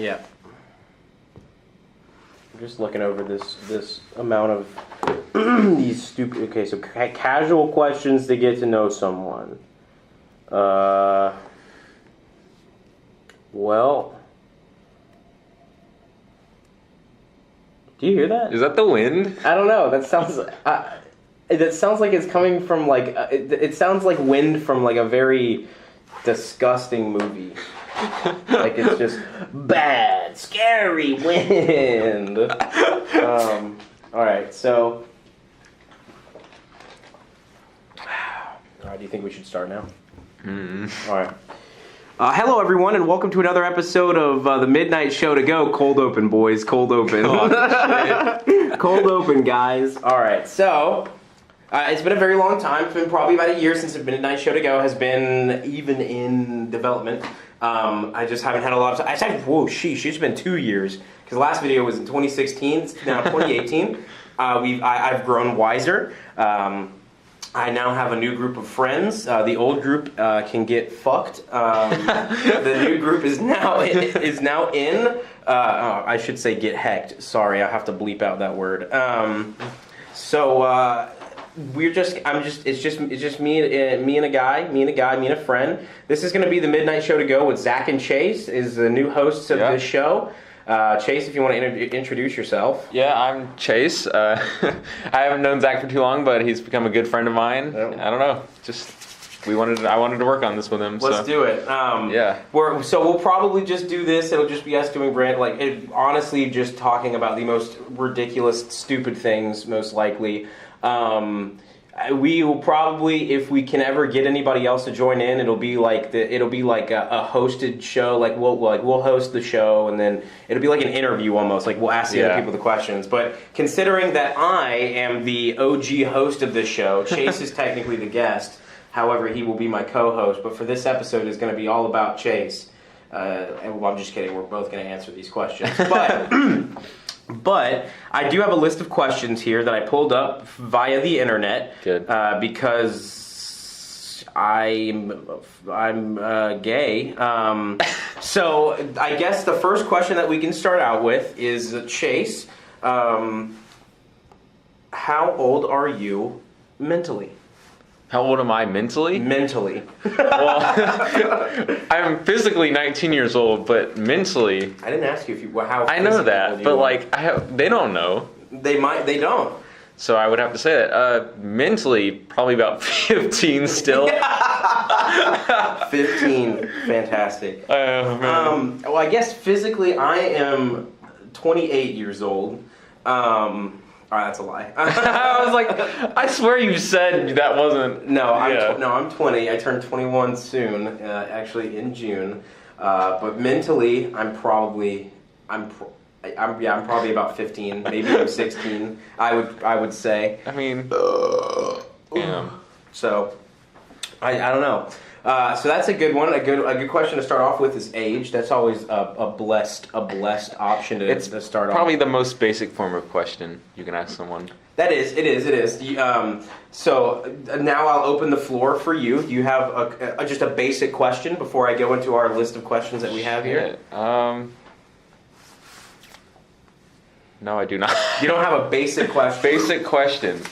Yeah. I'm just looking over this amount of these stupid. Okay, so casual questions to get to know someone. Well, do you hear that? Is that the wind? I don't know. That sounds. That sounds like it's coming from like. It sounds like wind from like a very disgusting movie. Like it's just bad, scary wind. All right, so. All right, do you think we should start now? All right. Hello, everyone, and welcome to another episode of the Midnight Show to Go. Cold open, boys. Cold open. Cold open, guys. All right, so it's been a very long time. It's been probably about a year since the Midnight Show to Go has been even in development. I just haven't had a lot of time. I said, whoa, sheesh, it's been 2 years. Because the last video was in 2016. It's now 2018. I've grown wiser. I now have a new group of friends. The old group can get fucked. The new group is now in. I should say get hecked. Sorry, I have to bleep out that word. It's just me and a guy, me and a friend. This is going to be the Midnight Show to Go with Zach and Chase. Is the new hosts of this show. Chase, if you want to introduce yourself. Yeah, I'm Chase. I haven't known Zach for too long, but he's become a good friend of mine. Oh. I don't know. I wanted to work on this with him. Let's do it. Yeah. We'll probably just do this. It'll just be us doing honestly just talking about the most ridiculous, stupid things, most likely. We will probably, if we can ever get anybody else to join in, it'll be like a hosted show. Like we'll host the show, and then it'll be like an interview almost. Like we'll ask the other people the questions. But considering that I am the OG host of this show, Chase is technically the guest. However, he will be my co-host. But for this episode, it's going to be all about Chase. I'm just kidding. We're both going to answer these questions, but. But I do have a list of questions here that I pulled up via the internet. Good. Because I'm gay. So I guess the first question that we can start out with is Chase. How old are you mentally? How old am I mentally? Mentally. Well, I'm physically 19 years old, but mentally... I didn't ask you how I know that, but they don't know. They don't. So I would have to say that. Mentally, probably about 15 still. 15. Fantastic. Oh, man. Well, I guess physically I am 28 years old. That's a lie. I was like, I swear you said that wasn't... No, I'm 20. I turn 21 soon, actually in June. But mentally, I'm probably about 15. Maybe I'm 16. I would say. I mean, damn. So, I don't know. So that's a good one. A good question to start off with is age. That's always a blessed option to start off. Probably the most basic form of question you can ask someone. It is. So now I'll open the floor for you. You have just a basic question before I go into our list of questions that we have here? No, I do not. You don't have a basic question? Basic question.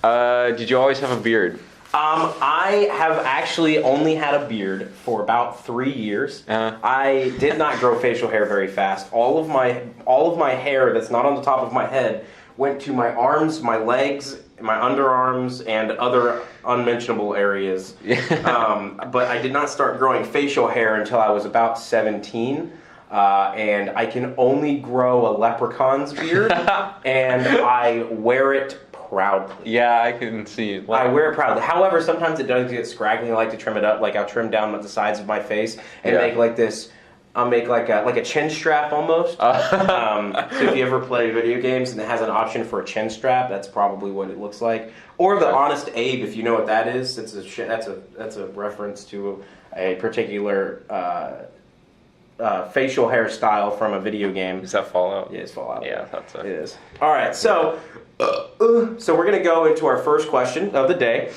Did you always have a beard? I have actually only had a beard for about 3 years. Uh-huh. I did not grow facial hair very fast. All of my hair that's not on the top of my head went to my arms, my legs, my underarms, and other unmentionable areas. But I did not start growing facial hair until I was about 17. And I can only grow a leprechaun's beard, and I wear it proudly. Yeah, I can see. I wear it proudly. However, sometimes it does get scraggly. I like to trim it up. Like I'll trim down the sides of my face and make like this. I'll make like a chin strap almost. So if you ever play video games and it has an option for a chin strap, that's probably what it looks like. Or the Honest Abe, if you know what that is. That's a reference to a particular facial hairstyle from a video game. Is that Fallout? Yeah, it's Fallout. Yeah, I thought so. It is. All right, so we're going to go into our first question of the day.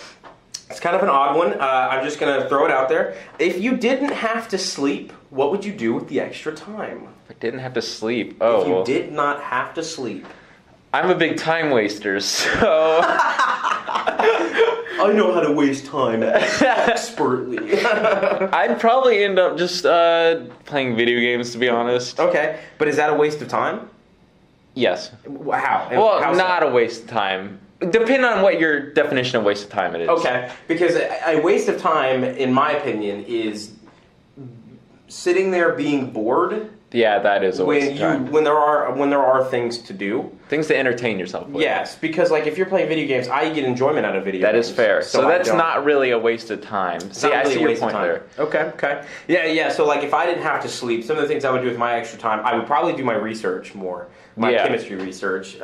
It's kind of an odd one. I'm just going to throw it out there. If you didn't have to sleep, what would you do with the extra time? If I didn't have to sleep. If you did not have to sleep. I'm a big time waster, so... I know how to waste time expertly. I'd probably end up just playing video games, to be honest. Okay, but is that a waste of time? Yes. How? Well, How's not that? a waste of time. Depending on what your definition of waste of time it is. Okay, because a waste of time, in my opinion, is sitting there being bored. Yeah, that is a waste of time. When there are things to do. Things to entertain yourself with. Yes, because like if you're playing video games, I get enjoyment out of video games. That is fair. So that's not really a waste of time. See, I really see your point there. Okay. Yeah. So like if I didn't have to sleep, some of the things I would do with my extra time, I would probably do my research more, my chemistry research.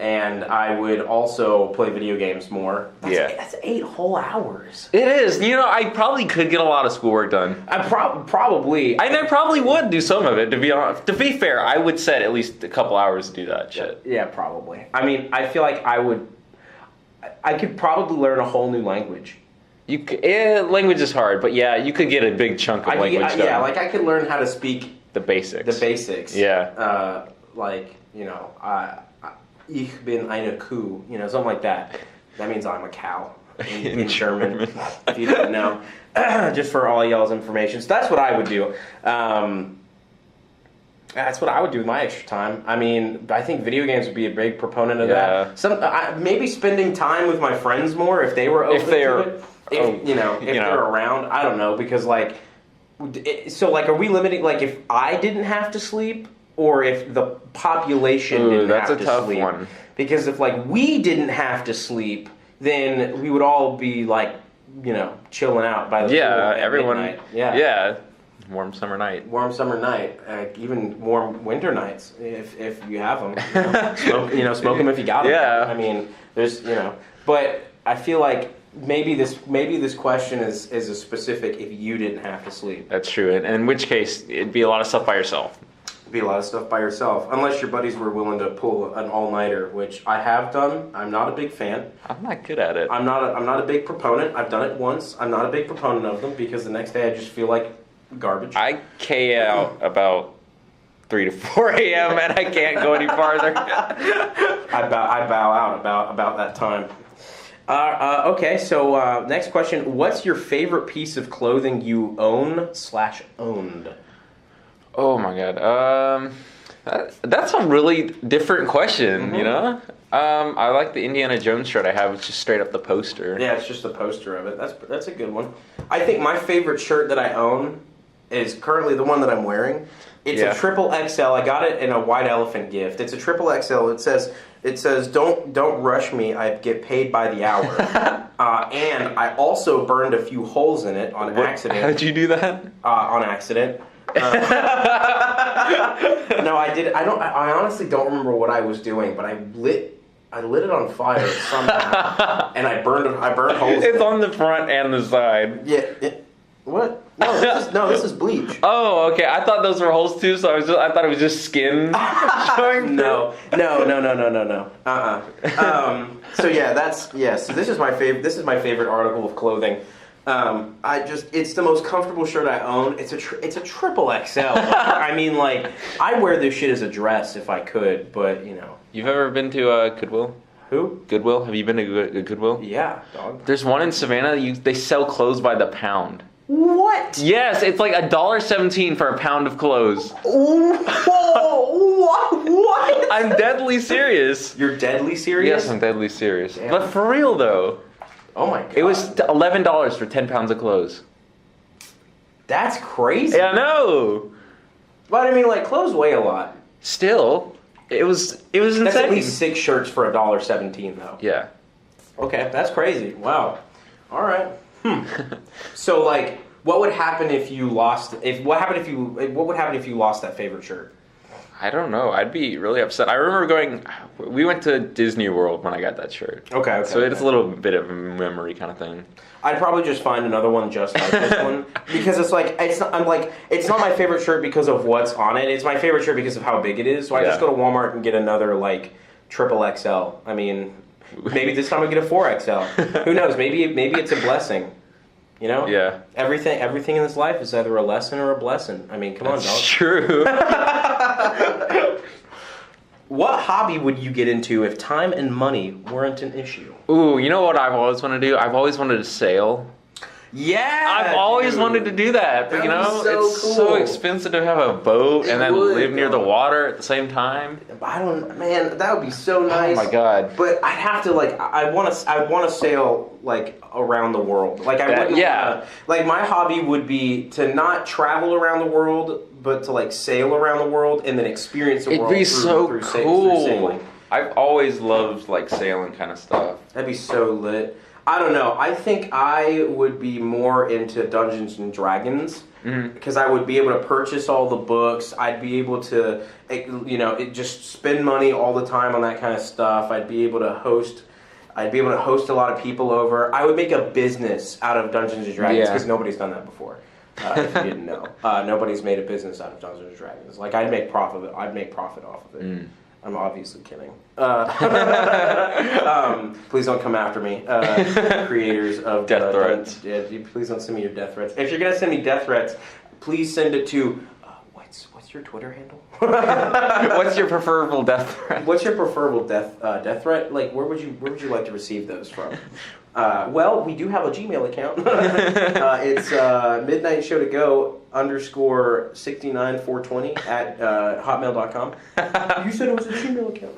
And I would also play video games more. That's 8 whole hours. It is. You know, I probably could get a lot of schoolwork done. I probably. I probably would do some of it, to be honest. To be fair, I would set at least a couple hours to do that shit. Yeah, probably. I mean, I feel like I could probably learn a whole new language. Language is hard, but yeah, you could get a big chunk of language done. Yeah, like I could learn how to speak the basics. Yeah. Ich bin eine Kuh, something like that. That means I'm a cow in German, if you didn't know. Just for all y'all's information. So that's what I would do. That's what I would do with my extra time. I mean, I think video games would be a big proponent of that. Maybe spending time with my friends more if they were open to it. If they're around. I don't know, because are we limiting, if I didn't have to sleep? Or if the population didn't have to sleep. That's a tough one. Because if we didn't have to sleep, then we would all be chilling out by the pool at everyone. Midnight. Yeah. Warm summer night. Even warm winter nights if you have them. Smoke them if you got them. Yeah. I mean, there's but I feel like maybe this question is a specific if you didn't have to sleep. That's true. And in which case, it'd be a lot of stuff by yourself. Be a lot of stuff by yourself, unless your buddies were willing to pull an all-nighter, which I have done. I'm not a big fan. I'm not good at it. I'm not a big proponent. I've done it once. I'm not a big proponent of them because the next day I just feel like garbage. I K out about 3 to 4 a.m. and I can't go any farther. I bow out about that time. Okay, so next question: what's your favorite piece of clothing you own/owned? Oh my god, that's a really different question, I like the Indiana Jones shirt I have. It's just straight up the poster. Yeah, it's just the poster of it. That's a good one. I think my favorite shirt that I own is currently the one that I'm wearing. It's a triple XL. I got it in a white elephant gift. It's a triple XL. It says don't rush me. I get paid by the hour. And I also burned a few holes in it on accident. How did you do that? On accident. No, I did. I honestly don't remember what I was doing, but I lit it on fire somehow, and I burned holes. It's on the front and the side. Yeah. What? No, this is bleach. Oh, okay. I thought those were holes too, so I thought it was just skin showing. No. So yeah, So this is my favorite. This is my favorite article of clothing. It's the most comfortable shirt I own. It's a triple XL. I mean, I wear this shit as a dress if I could, but You've ever been to Goodwill? Who? Goodwill? Have you been to Goodwill? Yeah, dog. There's one in Savannah. They sell clothes by the pound. What? Yes, it's like $1.17 for a pound of clothes. What? I'm deadly serious. You're deadly serious? Yes, I'm deadly serious. Damn. But for real though. Oh my god. It was $11 for 10 pounds of clothes. That's crazy. Yeah, I know. But I mean, clothes weigh a lot. Still, it was insane. That's at least 6 shirts for $1.17 though. Yeah. Okay, that's crazy. Wow. All right. So, what would happen if you lost? What would happen if you lost that favorite shirt? I don't know. I'd be really upset. I remember we went to Disney World when I got that shirt. Okay. So it's a little bit of a memory kind of thing. I'd probably just find another one just like this one because it's not my favorite shirt because of what's on it. It's my favorite shirt because of how big it is. So I just go to Walmart and get another triple XL. I mean, Maybe this time I get a 4XL. Who knows? Maybe it's a blessing. You know? Yeah. Everything in this life is either a lesson or a blessing. I mean, come on, dog. That's true. What hobby would you get into if time and money weren't an issue? Ooh, you know what I've always wanted to do? I've always wanted to sail. Yeah! I've always wanted to do that, but it's so expensive to have a boat and then live near the water at the same time. Man, that would be so nice. Oh my god! But I'd have to I want to sail around the world. Like I wouldn't. Yeah. My hobby would be to not travel around the world, but to sail around the world and then experience the world. It'd be so cool. Through sailing. I've always loved sailing kind of stuff. That'd be so lit. I don't know. I think I would be more into Dungeons and Dragons because I would be able to purchase all the books. I'd be able to, just spend money all the time on that kind of stuff. I'd be able to host a lot of people over. I would make a business out of Dungeons and Dragons because nobody's done that before. If you didn't know, nobody's made a business out of Dungeons and Dragons. I'd make profit of it. I'd make profit off of it. I'm obviously kidding. Please don't come after me, creators of death threats. Please don't send me your death threats. If you're gonna send me death threats, please send it to what's your Twitter handle? What's your preferable death threat? What's your preferable death threat? Where would you like to receive those from? Well, we do have a Gmail account. It's midnightshowtogo_69420 at hotmail.com. You said it was a Gmail account.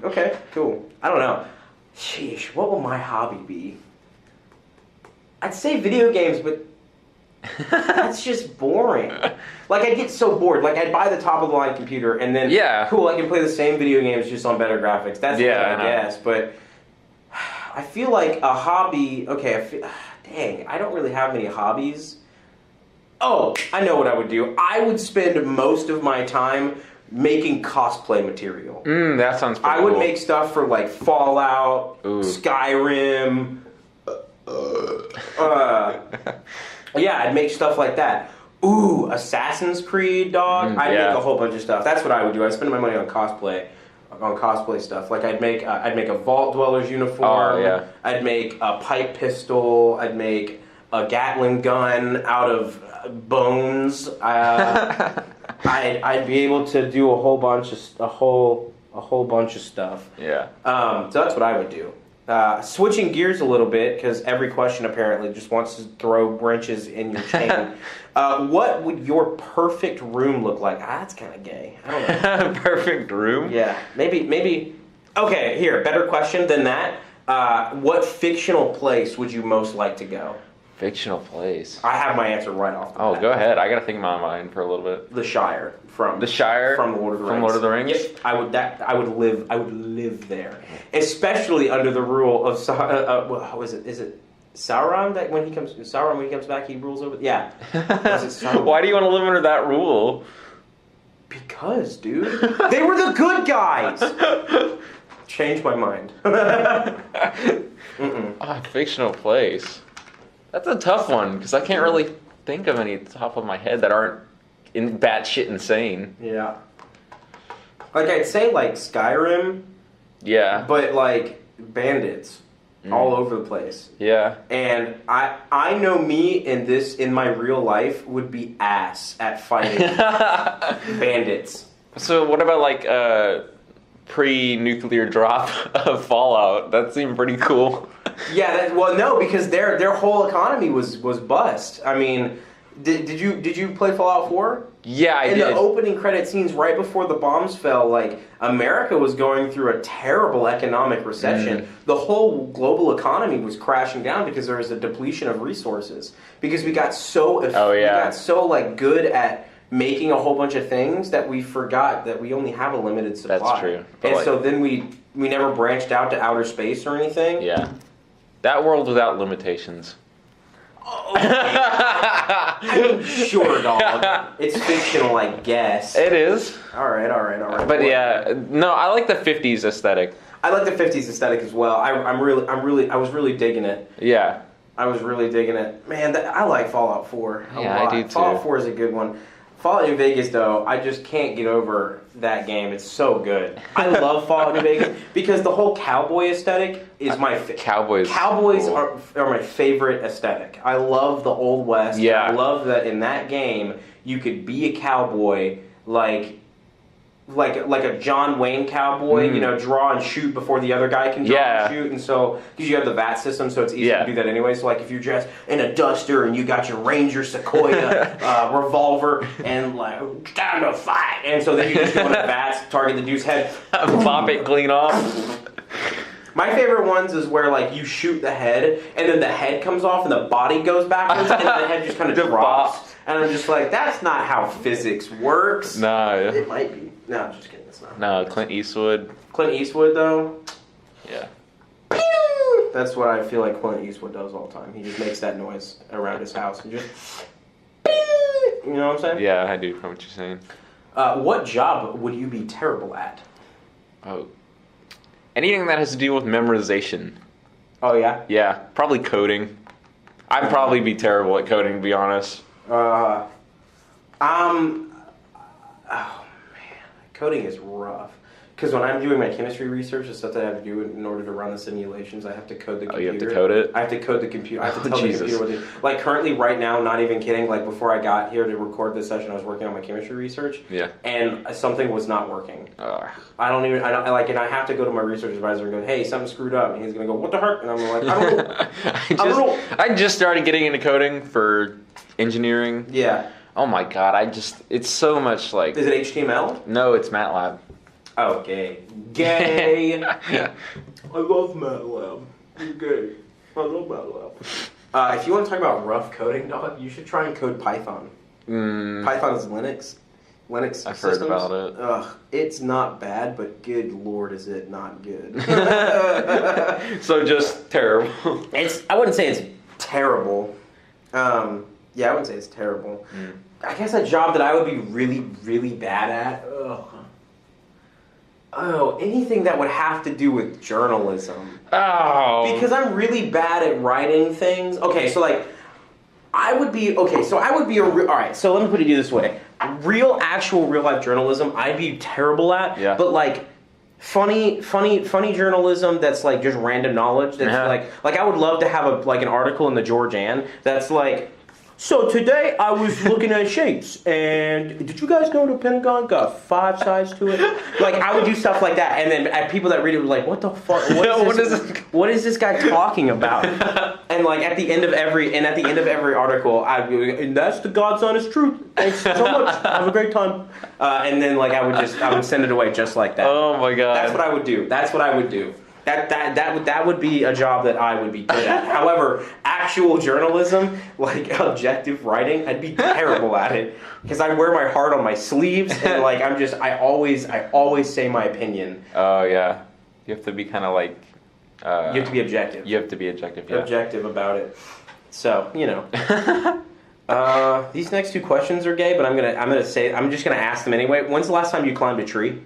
Okay, cool. I don't know. Sheesh, what will my hobby be? I'd say video games, but that's just boring. I'd get so bored. I'd buy the top of the line computer and then cool, I can play the same video games just on better graphics. That's what I guess, but I feel like a hobby. Okay, dang, I don't really have many hobbies. Oh, I know what I would do. I would spend most of my time making cosplay material. That sounds pretty I would cool. make stuff for Fallout, Skyrim. I'd make stuff like that. Ooh, Assassin's Creed, dog. I'd make a whole bunch of stuff. That's what I would do. I'd spend my money on cosplay. Stuff. I'd make a Vault Dweller's uniform. I'd make a pipe pistol. I'd make a Gatling gun out of bones. I'd be able to do a whole bunch of stuff. Yeah. So that's what I would do. Switching gears a little bit, because every question apparently just wants to throw wrenches in your chain. What would your perfect room look like? That's kind of gay. I don't know. Perfect room? Yeah. Maybe. Okay, here, better question than that. What fictional place would you most like to go? Fictional place? I have my answer right off the bat. Go ahead. I got to think in my mind for a little bit. The Shire. From The Shire? From Lord of the Rings. From Lord of the Rings? Yep. I would live there. Especially under the rule of how is it? Is it Sauron when he comes back he rules over? Yeah. Why do you want to live under that rule? Because, dude, they were the good guys. Changed my mind. Fictional place. That's a tough one because I can't really think of any at the top of my head that aren't batshit insane. Yeah. I'd say Skyrim. Yeah. But bandits all over the place. Yeah. And I know me in my real life would be ass at fighting bandits. So what about pre-nuclear drop of Fallout? That seemed pretty cool. Yeah, no, because their whole economy was bust. I mean, did you play Fallout 4? Yeah, I did. In the opening credit scenes, right before the bombs fell, America was going through a terrible economic recession. The whole global economy was crashing down because there was a depletion of resources. Because we got so good at making a whole bunch of things that we forgot that we only have a limited supply. That's true. And so then we never branched out to outer space or anything. Yeah. That world without limitations. I mean, sure, dog. It's fictional, I guess. It is. All right. But no, I like the 50s aesthetic. I like the 50s aesthetic as well. I was really digging it. Yeah. I was really digging it. Man, I like Fallout 4 a lot. I do too. Fallout 4 is a good one. Fallout New Vegas, though, I just can't get over that game. It's so good. I love Fallout New Vegas because the whole cowboy aesthetic is my favorite. Cowboys cool. are my favorite aesthetic. I love the Old West. Yeah. I love that in that game you could be a cowboy like a John Wayne cowboy, draw and shoot before the other guy can draw and shoot, and so because you have the VAT system, so it's easy to do that anyway. So like if you're dressed in a duster and you got your Ranger Sequoia revolver and like time to fight, and so then you just go to VATs, target the dude's head, pop it clean off. My favorite ones is where like you shoot the head and then the head comes off and the body goes backwards and the head just kind of drops. And I'm just like, that's not how physics works. No. It might be. No, I'm just kidding. It's not. No, Clint Eastwood. Clint Eastwood, though? Yeah. Pew! That's what I feel like Clint Eastwood does all the time. He just makes that noise around his house and just... Pew! You know what I'm saying? Yeah, I do know what you're saying. What job would you be terrible at? Oh. Anything that has to do with memorization. Oh, yeah? Yeah, probably coding. I'd probably be terrible at coding, to be honest. Oh man, coding is rough. Because when I'm doing my chemistry research, the stuff that I have to do in order to run the simulations, I have to code the computer. Oh, you have to code it? I have to code the computer. I have to tell the computer what to do. Like currently, right now, not even kidding, like before I got here to record this session, I was working on my chemistry research. Yeah. And something was not working. And I have to go to my research advisor and go, hey, something screwed up. And he's going to go, what the heck? And I'm like, I don't know. I just started getting into coding for engineering. Yeah. Oh my god, it's so much like... Is it HTML? No, it's MATLAB. Oh, gay. Gay! I love MATLAB. You're gay. I love MATLAB. If you want to talk about rough coding, dog, you should try and code Python. Python is Linux I've systems. heard about it. Ugh, it's not bad, but good lord, is it not good. So just terrible. I wouldn't say it's terrible. Yeah, I wouldn't say it's terrible. I guess a job that I would be really, really bad at. Anything that would have to do with journalism. Oh. Because I'm really bad at writing things. Okay, so like, I would be all right, so let me put it this way. Actual real life journalism, I'd be terrible at. Yeah. But like, funny journalism that's like just random knowledge. That's like I would love to have an article in the George Ann that's like, so today I was looking at shapes, and did you guys know the Pentagon got 5 sides to it? Like, I would do stuff like that, and then people that read it were like, what the fuck? What is this guy talking about? And like at the end of every article, I'd be like, and that's the God's honest truth. Thanks so much. Have a great time. And then like I would send it away just like that. Oh my god. That's what I would do. That would be a job that I would be good at. However, actual journalism, like objective writing, I'd be terrible at it because I wear my heart on my sleeves and like I always say my opinion. Oh yeah, you have to be kind of like. You have to be objective. You have to be objective. Yeah. Objective about it. So these next 2 questions are gay, but I'm just gonna ask them anyway. When's the last time you climbed a tree?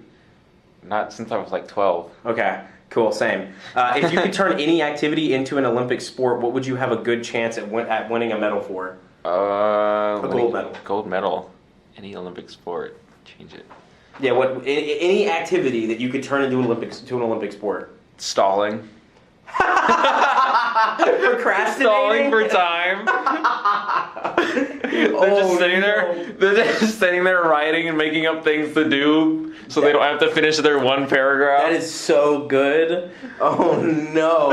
Not since I was like 12. Okay. Cool, same. If you could turn any activity into an Olympic sport, what would you have a good chance at winning a medal for? A gold medal. Gold medal. Any Olympic sport. Change it. Yeah, any activity that you could turn into an Olympic sport? Stalling. Procrastinating? Stalling for time. They're just sitting there writing and making up things to do so they don't have to finish their one paragraph. That is so good. Oh no.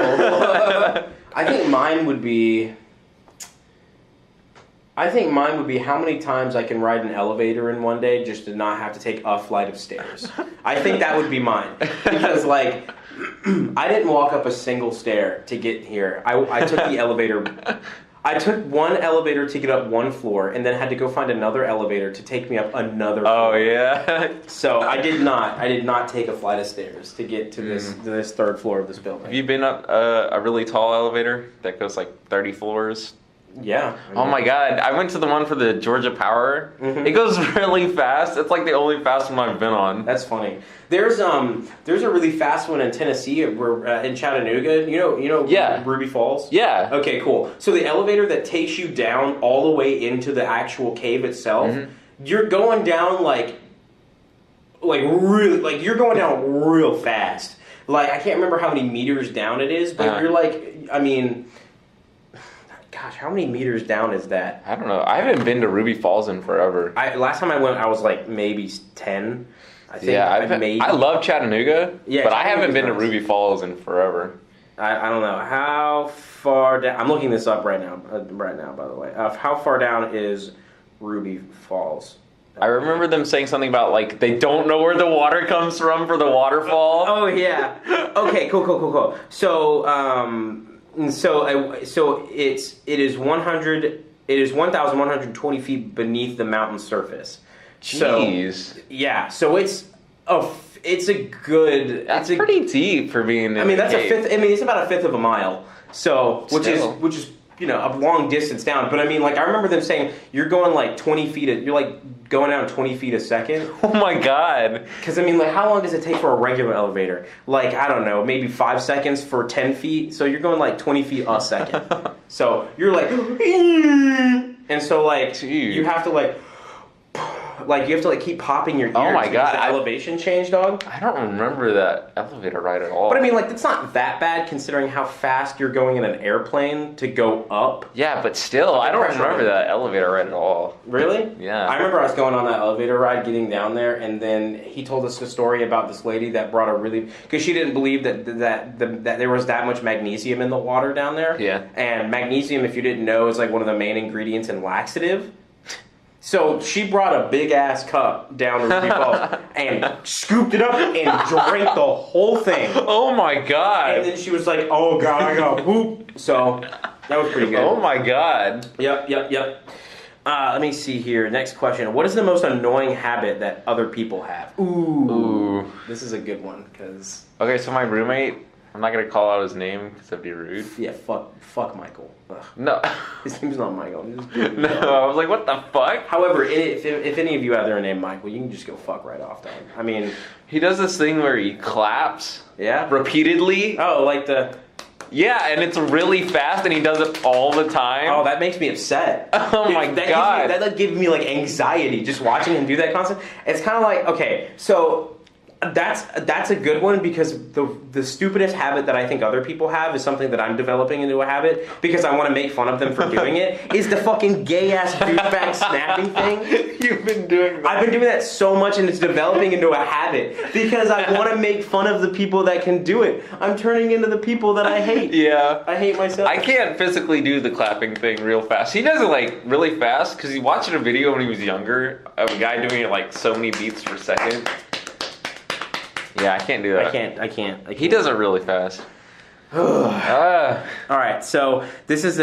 I think mine would be how many times I can ride an elevator in one day just to not have to take a flight of stairs. I think that would be mine. Because like I didn't walk up a single stair to get here. I took the elevator. I took one elevator to get up one floor, and then had to go find another elevator to take me up another floor. Oh yeah. So I did not take a flight of stairs to get to this 3rd floor of this building. Have you been up a really tall elevator that goes like 30 flours? Yeah. Oh my god, I went to the one for the Georgia Power. Mm-hmm. It goes really fast. It's like the only fast one I've been on. That's funny. There's a really fast one in Tennessee. We're in Chattanooga. You know Ruby Falls? Yeah. Okay, cool. So the elevator that takes you down all the way into the actual cave itself you're going down like really, like you're going down real fast. Like, I can't remember how many meters down it is, but you're like, I mean, gosh, how many meters down is that? I don't know. I haven't been to Ruby Falls in forever. Last time I went, I was like maybe 10. I think. Yeah, I love Chattanooga, but I haven't been to Ruby Falls in forever. I don't know how far down. I'm looking this up right now. By the way, how far down is Ruby Falls? I remember them saying something about like they don't know where the water comes from for the waterfall. Oh yeah. Okay. Cool. So it is 1,120 feet beneath the mountain surface. Jeez. So, yeah. So it's a good. That's pretty deep for being. I mean, that's a fifth. I mean, it's about a fifth of a mile. So which is a long distance down. But I mean, like I remember them saying you're going like 20 feet. You're like going down 20 feet a second. Oh my god. Because I mean, like how long does it take for a regular elevator? Like I don't know, maybe 5 seconds for 10 feet. So you're going like 20 feet a second. So you're like, and so like Jeez. you have to you have to keep popping your ears. Oh my god, elevation change, dog. I don't remember that elevator ride at all. But I mean, like it's not that bad considering how fast you're going in an airplane to go up. Yeah, but still, I don't remember that elevator ride at all. Really? Yeah. I remember I was going on that elevator ride, getting down there, and then he told us a story about this lady that brought because she didn't believe that there was that much magnesium in the water down there. Yeah. And magnesium, if you didn't know, is like one of the main ingredients in laxative. So she brought a big ass cup down to Ruby Falls and scooped it up and drank the whole thing. Oh my god. And then she was like, "Oh god, I gotta poop." So that was pretty good. Oh my god. Yep. Let me see here. Next question. What is the most annoying habit that other people have? Ooh. This is a good one because. Okay, so my roommate, I'm not gonna call out his name because that'd be rude. Yeah, fuck Michael. Ugh. No. His name's not Michael. No, I was like, what the fuck? However, if any of you out there are named Michael, you can just go fuck right off, dog. I mean, he does this thing where he claps. Yeah. Repeatedly. Oh, like the. Yeah, and it's really fast, and he does it all the time. Oh, that makes me upset. Oh my god. That gives me like anxiety just watching him do that constantly. It's kind of like, okay, so. That's a good one because the stupidest habit that I think other people have is something that I'm developing into a habit because I want to make fun of them for doing it is the fucking gay ass douchebag snapping thing. You've been doing that. I've been doing that so much and it's developing into a habit because I want to make fun of the people that can do it. I'm turning into the people that I hate. Yeah. I hate myself. I can't physically do the clapping thing real fast. He does it like really fast because he watched a video when he was younger of a guy doing it like so many beats per second. Yeah, I can't do that. I can't. He does it really fast. All right, so this is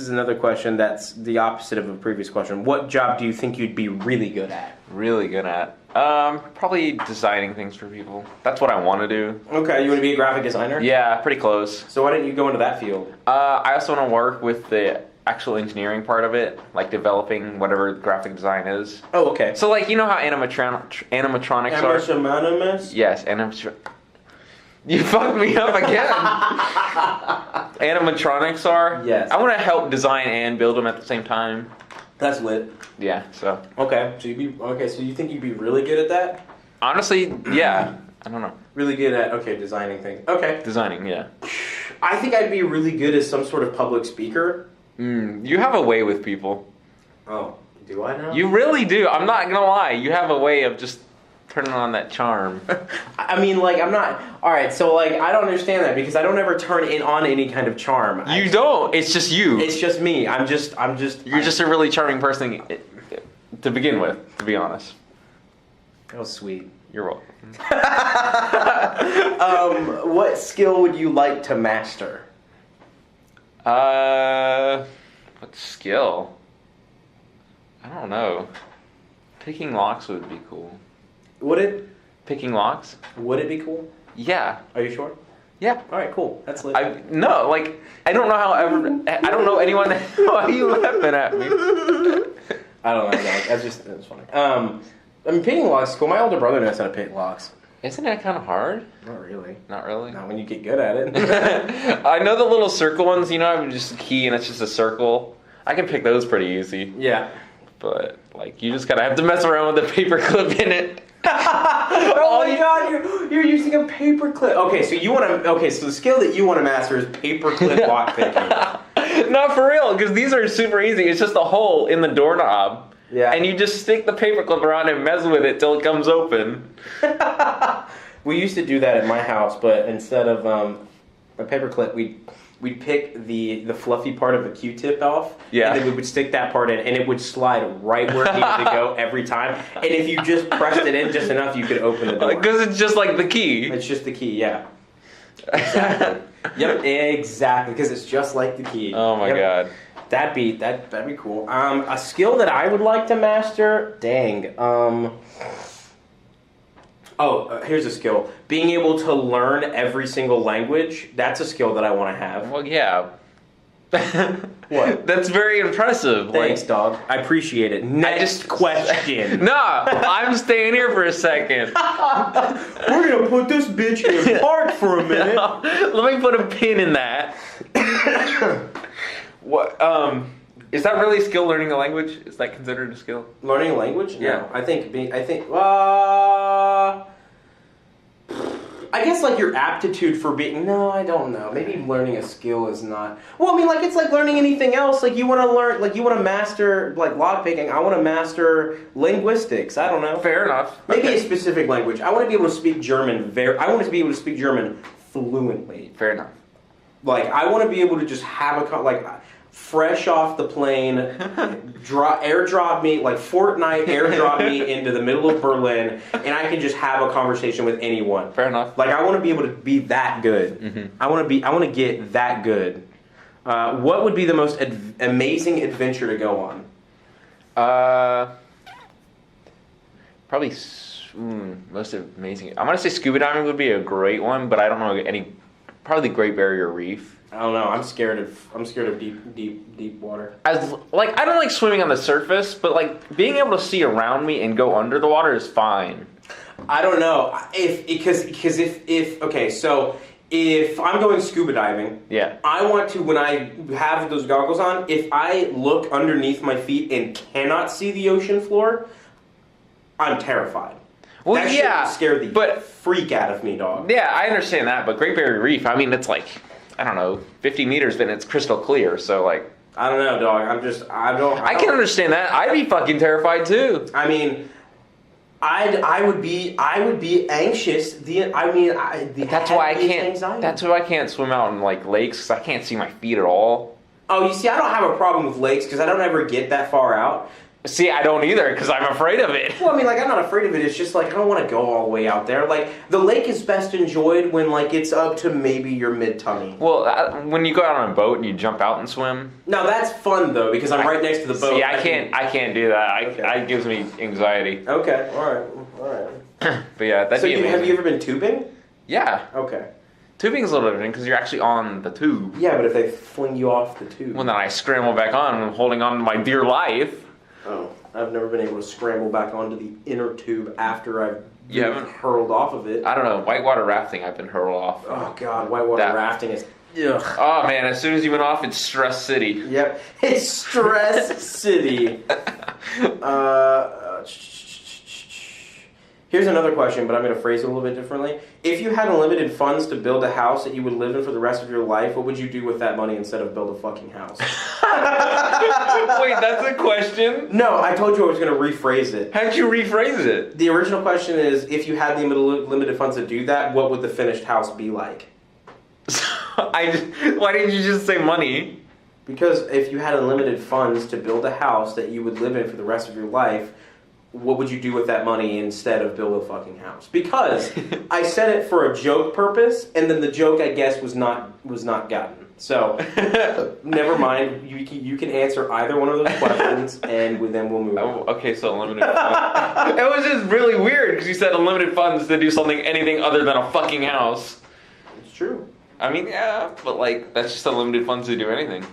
another question that's the opposite of a previous question. What job do you think you'd be really good at? Really good at? Probably designing things for people. That's what I want to do. Okay, you want to be a graphic designer? Yeah, pretty close. So why didn't you go into that field? I also want to work with the actual engineering part of it, like developing whatever graphic design is. Oh, okay. So like, you know how animatronics are? Yes, You fucked me up again. Animatronics are? Yes. I want to help design and build them at the same time. That's lit. Yeah, so. Okay, so you think you'd be really good at that? Honestly, yeah. I don't know. Really good at, designing things. Okay. Designing, yeah. I think I'd be really good as some sort of public speaker. You have a way with people. Oh, do I now? You really do. I'm not gonna lie. You have a way of just turning on that charm. I mean, like, I'm not... Alright, so, like, I don't understand that because I don't ever turn on any kind of charm. You don't. It's just you. It's just me. You're just a really charming person to begin with, to be honest. That was sweet. You're welcome. What skill would you like to master? What skill? I don't know. Picking locks would be cool. Would it? Picking locks? Would it be cool? Yeah. Are you sure? Yeah. All right, cool. That's lit. I don't know I don't know anyone. Why are you laughing at me? I don't know. That's funny. I mean, picking locks is cool. My older brother knows how to pick locks. Isn't that kind of hard? Not really. Not really? Not when you get good at it. I know the little circle ones, I would just key and it's just a circle. I can pick those pretty easy. Yeah. But like, you just gotta have to mess around with the paperclip in it. Oh my god, you're using a paperclip. Okay, so the skill that you want to master is paperclip lockpicking. Not for real, because these are super easy. It's just a hole in the doorknob. Yeah. And you just stick the paperclip around and mess with it till it comes open. We used to do that at my house, but instead of a paperclip, we'd pick the fluffy part of the Q-tip off, yeah, and then we would stick that part in, and it would slide right where it needed to go every time. And if you just pressed it in just enough, you could open the door. Because it's just like the key. It's just the key, yeah. Exactly. Yep, exactly, because it's just like the key. Oh my god. That'd be cool. A skill that I would like to master, dang. Here's a skill. Being able to learn every single language, that's a skill that I want to have. Well, yeah. What? That's very impressive. Thanks, dog. I apprete it. Next question. Nah, I'm staying here for a second. We're going to put this bitch in park for a minute. Let me put a pin in that. What? Is that really a skill, learning a language? Is that considered a skill? Learning a language? Yeah. No. I guess like your aptitude for being... No, I don't know. Maybe learning a skill is not... Well, I mean, like, it's like learning anything else. Like, you want to learn... Like, you want to master, like, lockpicking. I want to master linguistics. I don't know. Fair enough. Maybe a specific language. I want to be able to speak German I want to be able to speak German fluently. Fair enough. Like, I want to be able to just have fresh off the plane, airdrop me, like Fortnite airdrop me into the middle of Berlin, and I can just have a conversation with anyone. Fair enough. Like, I want to be able to be that good. Mm-hmm. I want to get that good. What would be the most amazing adventure to go on? Probably most amazing. I'm gonna say scuba diving would be a great one, but I don't know any. Probably the Great Barrier Reef. I don't know. I'm scared of deep water. I don't like swimming on the surface, but like being able to see around me and go under the water is fine. I don't know because if I'm going scuba diving, yeah, I want to, when I have those goggles on, if I look underneath my feet and cannot see the ocean floor, I'm terrified. Well, that shit would scare the freak out of me, dog. Yeah, I understand that, but Great Barrier Reef, I mean, it's like, I don't know, 50 meters, then it's crystal clear, so like... I don't know, dog. I can understand that. I'd be fucking terrified, too. I mean... I would be anxious. That's why I can't swim out in like lakes, because I can't see my feet at all. Oh, you see, I don't have a problem with lakes because I don't ever get that far out. See, I don't either because I'm afraid of it. Well, I mean, like, I'm not afraid of it. It's just like I don't want to go all the way out there. Like, the lake is best enjoyed when like it's up to maybe your mid tummy. Well, when you go out on a boat and you jump out and swim. No, that's fun though because I'm right next to the boat. See, I can't do that. It gives me anxiety. Okay, all right. But yeah, that'd be amazing. Have you ever been tubing? Yeah. Okay. Tubing's a little different because you're actually on the tube. Yeah, but if they fling you off the tube. Well, then I scramble back on and I'm holding on to my dear life. Oh, I've never been able to scramble back onto the inner tube after I've been hurled off of it. I don't know. Whitewater rafting, I've been hurled off. Oh, God. Whitewater rafting is... Ugh. Oh, man. As soon as you went off, it's Stress City. Yep. It's Stress City. Here's another question, but I'm going to phrase it a little bit differently. If you had unlimited funds to build a house that you would live in for the rest of your life, what would you do with that money instead of build a fucking house? Wait, that's a question? No, I told you I was going to rephrase it. How'd you rephrase it? The original question is, if you had the limited funds to do that, what would the finished house be like? Why didn't you just say money? Because if you had unlimited funds to build a house that you would live in for the rest of your life, what would you do with that money instead of build a fucking house? Because I said it for a joke purpose, and then the joke, I guess, was not gotten. So, never mind. You can answer either one of those questions, and then we'll move on. Okay, so unlimited funds. It was just really weird, because you said unlimited funds to do anything other than a fucking house. It's true. I mean, yeah, but like, that's just unlimited funds to do anything.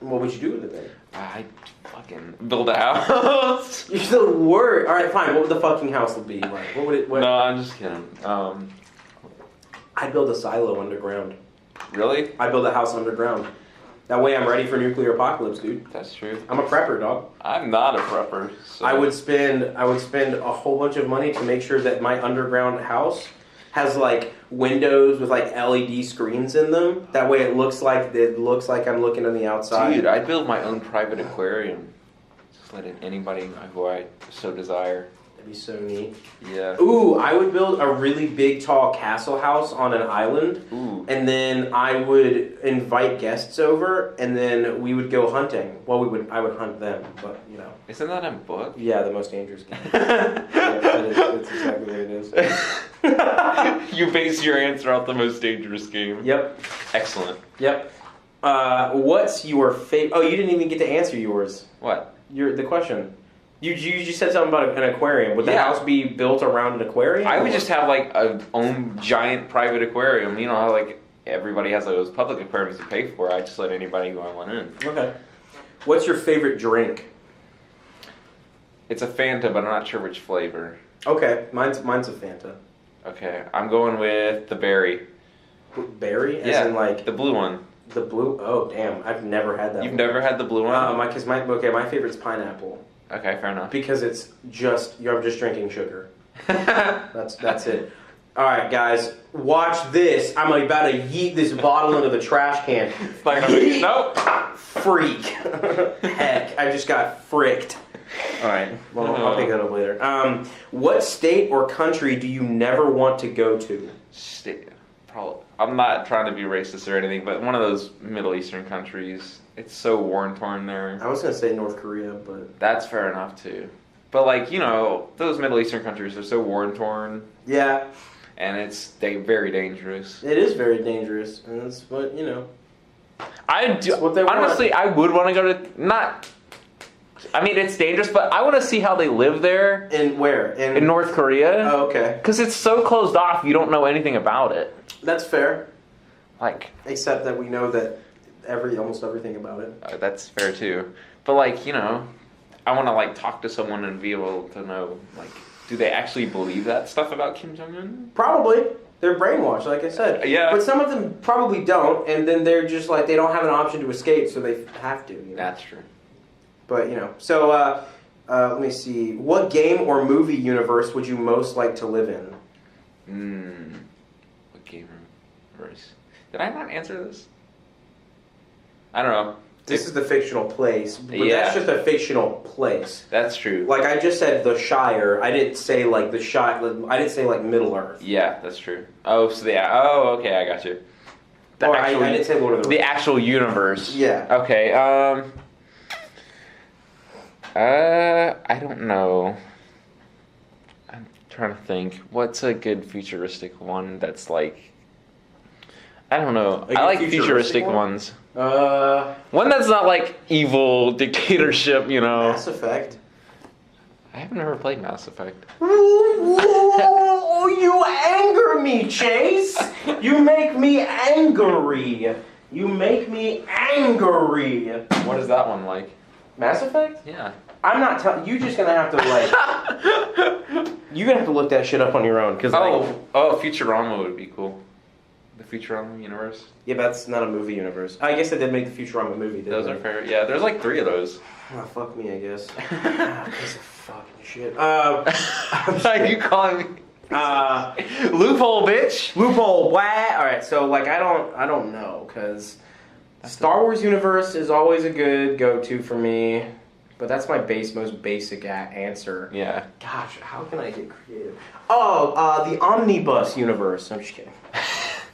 What would you do with it then? I'd fucking build a house. You're still worried. Alright, fine. What would the fucking house be like? What would it... No, I'm just kidding. I'd build a silo underground. Really? I'd build a house underground. That way I'm ready for nuclear apocalypse, dude. That's true. I'm a prepper, dog. I'm not a prepper. So. I would spend a whole bunch of money to make sure that my underground house has like windows with like LED screens in them. That way it looks like I'm looking on the outside. Dude, I'd build my own private aquarium. Just let in anybody who I so desire. That'd be so neat. Yeah. Ooh, I would build a really big, tall castle house on an island. Ooh. And then I would invite guests over, and then we would go hunting. Well, I would hunt them, but you know. Isn't that a book? Yeah, The Most Dangerous Game. That's exactly what it is. You base your answer off The Most Dangerous Game. Yep. Excellent. Yep. What's your favorite? Oh, you didn't even get to answer yours. What? The question. You just said something about an aquarium. Would the house be built around an aquarium? I would just have like a own giant private aquarium. You know how like everybody has those public aquariums to pay for. I just let anybody who I want in. Okay. What's your favorite drink? It's a Fanta, but I'm not sure which flavor. Okay, mine's a Fanta. Okay, I'm going with the berry. Berry? As in like the blue one. The blue? Oh, damn. I've never had that. You've never had the blue one? My favorite's pineapple. Okay, fair enough. Because I'm just drinking sugar. That's it. All right, guys, watch this. I'm about to yeet this bottle into the trash can. Nope. Freak. Heck, I just got fricked. All right, well, I'll pick that up later. What state or country do you never want to go to? Probably. I'm not trying to be racist or anything, but one of those Middle Eastern countries. It's so war-torn there. I was going to say North Korea, but... That's fair enough, too. But, like, you know, those Middle Eastern countries are so war-torn. Yeah. And they're very dangerous. It is very dangerous, and that's what, you know... Honestly, I would want to go to... I mean, it's dangerous, but I want to see how they live there. In where? In North Korea. Oh, okay. Because it's so closed off, you don't know anything about it. That's fair. Like... Except that we know that almost everything about it. That's fair too. But like, you know, I want to like talk to someone and be able to know, like, do they actually believe that stuff about Kim Jong-un? Probably. They're brainwashed, like I said. Yeah. But some of them probably don't, and then they're just like, they don't have an option to escape, so they have to. You know? That's true. But, you know, so let me see. What game or movie universe would you most like to live in? What game or universe? Did I not answer this? I don't know. This is the fictional place, but that's just a fictional place. That's true. Like I just said, the Shire. I didn't say like the Shire. I didn't say like Middle Earth. Yeah, that's true. Oh, so oh, okay, I got you. I didn't say Lord of the Rings. The actual universe. Yeah. Okay. I don't know. I'm trying to think. What's a good futuristic one that's like? I don't know. I like futuristic ones. One that's not like evil dictatorship, you know. Mass Effect. I haven't ever played Mass Effect. Oh, you anger me, Chase. You make me angry. You make me angry. What is that one like? Mass Effect? Yeah. I'm not telling you. Just gonna have to like. You're gonna have to look that shit up on your own, cause Futurama would be cool. The Futurama universe. Yeah, but that's not a movie universe. I guess they did make the Futurama movie, didn't Those are fair. Yeah, there's like 3 of those. Oh, fuck me, I guess. Piece of fucking shit. Are you calling me? Loophole, bitch. Loophole. What? All right. So like, I don't know, cause Star Wars universe is always a good go-to for me, but that's my most basic answer. Yeah. Gosh, how can I get creative? Oh, the Omnibus universe. I'm just kidding.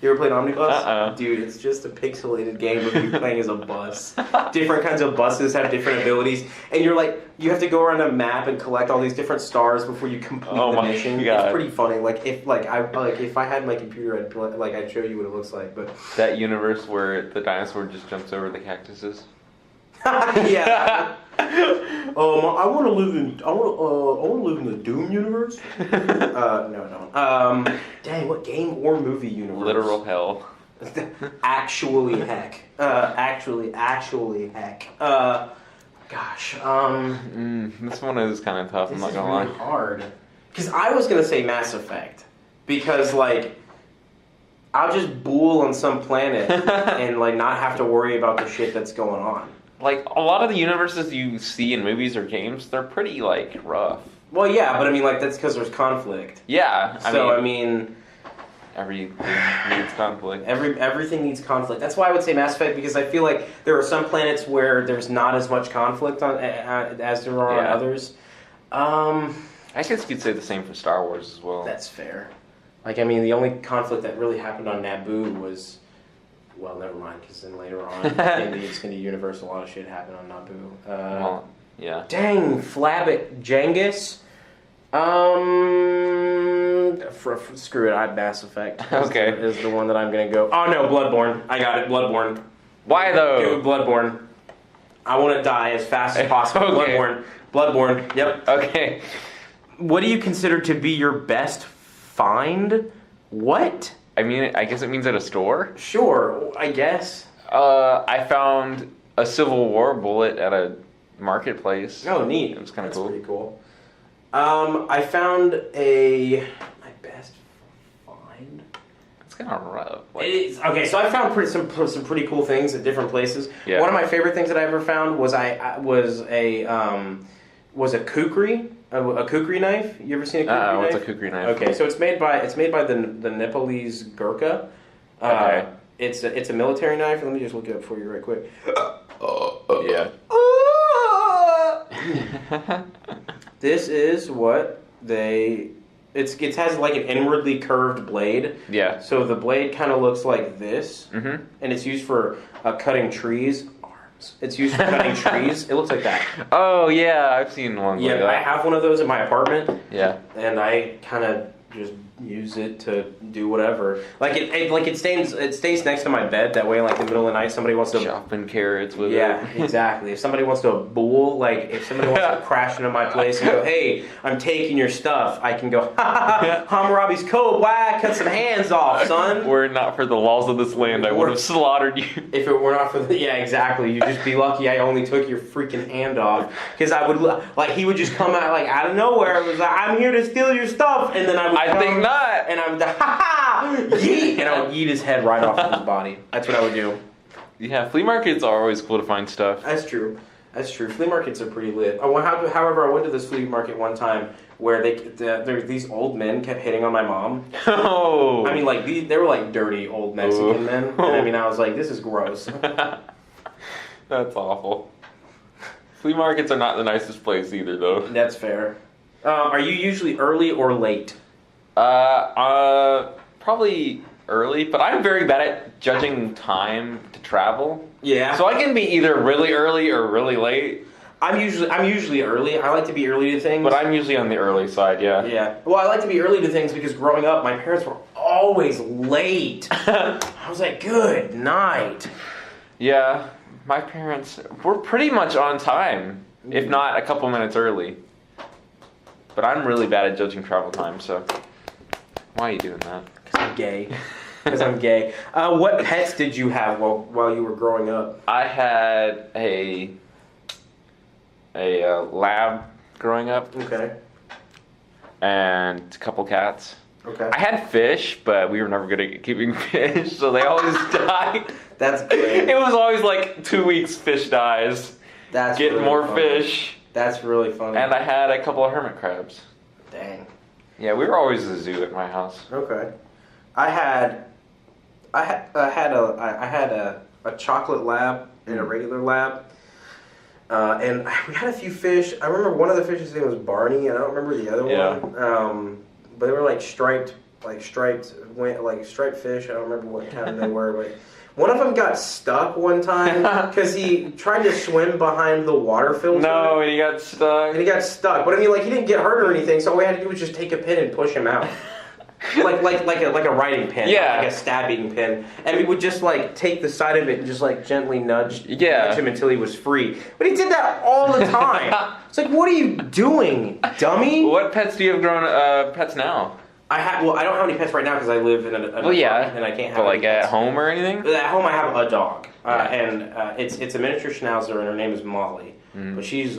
You ever played Omnibus? Dude, it's just a pixelated game of you playing as a bus. Different kinds of buses have different abilities, and you have to go around a map and collect all these different stars before you complete the mission. God. It's pretty funny. If I had my computer, I'd show you what it looks like. But that universe where the dinosaur just jumps over the cactuses. Yeah. I want to live in the Doom universe. No. Dang, what game or movie universe? Literal hell. Actually, heck. Actually, heck. Gosh. This one is kind of tough. I'm not gonna lie. This is really hard. Because I was gonna say Mass Effect, because like, I'll just bool on some planet and like not have to worry about the shit that's going on. Like a lot of the universes you see in movies or games, they're pretty like rough. Well, yeah, but I mean, like that's because there's conflict. Yeah, I mean, everything needs conflict. Everything needs conflict. That's why I would say Mass Effect, because I feel like there are some planets where there's not as much conflict on as there are on others. I guess you could say the same for Star Wars as well. That's fair. Like, I mean, the only conflict that really happened on Naboo was, well, never mind, because then later on in the extended universe, a lot of shit happened on Naboo. Well, yeah. Dang, Flabbit Genghis. Screw it, I have Mass Effect. Okay. Is the one that I'm gonna go. Oh no, Bloodborne. I got it, Bloodborne. Why though? Go Bloodborne. I want to die as fast as possible. Okay. Bloodborne. Yep. Okay. What do you consider to be your best find? What? I mean, I guess it means at a store. Sure, I guess. I found a Civil War bullet at a marketplace. Oh, neat. It was kind of cool. That's pretty cool. I found my best find. It's kind of rough. Like, Okay, so I found some pretty cool things at different places. Yeah. One of my favorite things that I ever found was a kukri. A kukri knife. You ever seen a kukri knife? What's a kukri knife? Okay, so it's made by the Nepalese Gurkha. Okay. It's a military knife. Let me just look it up for you right quick. Yeah. This is what it has like an inwardly curved blade. Yeah. So the blade kind of looks like this, Mm-hmm. and it's used for cutting trees. It's used for cutting trees. It looks like that. Oh yeah, I've seen one. Yeah, like that. I have one of those in my apartment. Yeah. And I kind of just use it to do whatever. Like it stays next to my bed. That way, like in the middle of the night, somebody wants to chopping carrots with it. Yeah, exactly. If somebody wants to bool, like if somebody wants to crash into my place and go, "Hey, I'm taking your stuff," I can go, "Ha ha, Hammurabi's code. Why? Cut some hands off, son." Were it not for the laws of this land, I would have slaughtered you. If it were not for exactly. You'd just be lucky I only took your freaking hand off, because I would he would just come out like out of nowhere. It was like, "I'm here to steal your stuff," and then I think not. And I would ha ha yeet, and I would yeet his head right off of his body. That's what I would do. Yeah, flea markets are always cool to find stuff. That's true. Flea markets are pretty lit. However, I went to this flea market one time where these old men kept hitting on my mom. Oh. I mean, like they were like dirty old Mexican men. And I mean, I was like, this is gross. That's awful. Flea markets are not the nicest place either, though. That's fair. Are you usually early or late? Probably early, but I'm very bad at judging time to travel. Yeah. So I can be either really early or really late. I'm usually early. I like to be early to things. But I'm usually on the early side, yeah. Yeah. Well, I like to be early to things because growing up, my parents were always late. I was like, good night. Yeah. My parents were pretty much on time, if not a couple minutes early. But I'm really bad at judging travel time, so why are you doing that? Because I'm gay. Because I'm gay. What pets did you have while you were growing up? I had a lab growing up. Okay. And a couple cats. Okay. I had fish, but we were never good at keeping fish, so they always died. That's great. It was always like 2 weeks, fish dies. That's Get really more funny. fish. That's really funny. And I had a couple of hermit crabs. Dang. Yeah, we were always at the zoo at my house. Okay. I had a chocolate lab and a regular lab. And we had a few fish. I remember one of the fish's name was Barney, and I don't remember the other one. But they were like striped fish. I don't remember what kind they were. But one of them got stuck one time because he tried to swim behind the water filter. No, and he got stuck. But I mean, like he didn't get hurt or anything. So all we had to do was just take a pin and push him out. like a writing pin, yeah, like a stabbing pin, and we would just like take the side of it and just like gently nudge him until he was free. But he did that all the time. It's like, what are you doing, dummy? What pets do you have pets now? I don't have any pets right now because I live in an apartment and I can't have. But like at home or anything? At home, I have a dog, and it's a miniature Schnauzer, and her name is Molly, but she's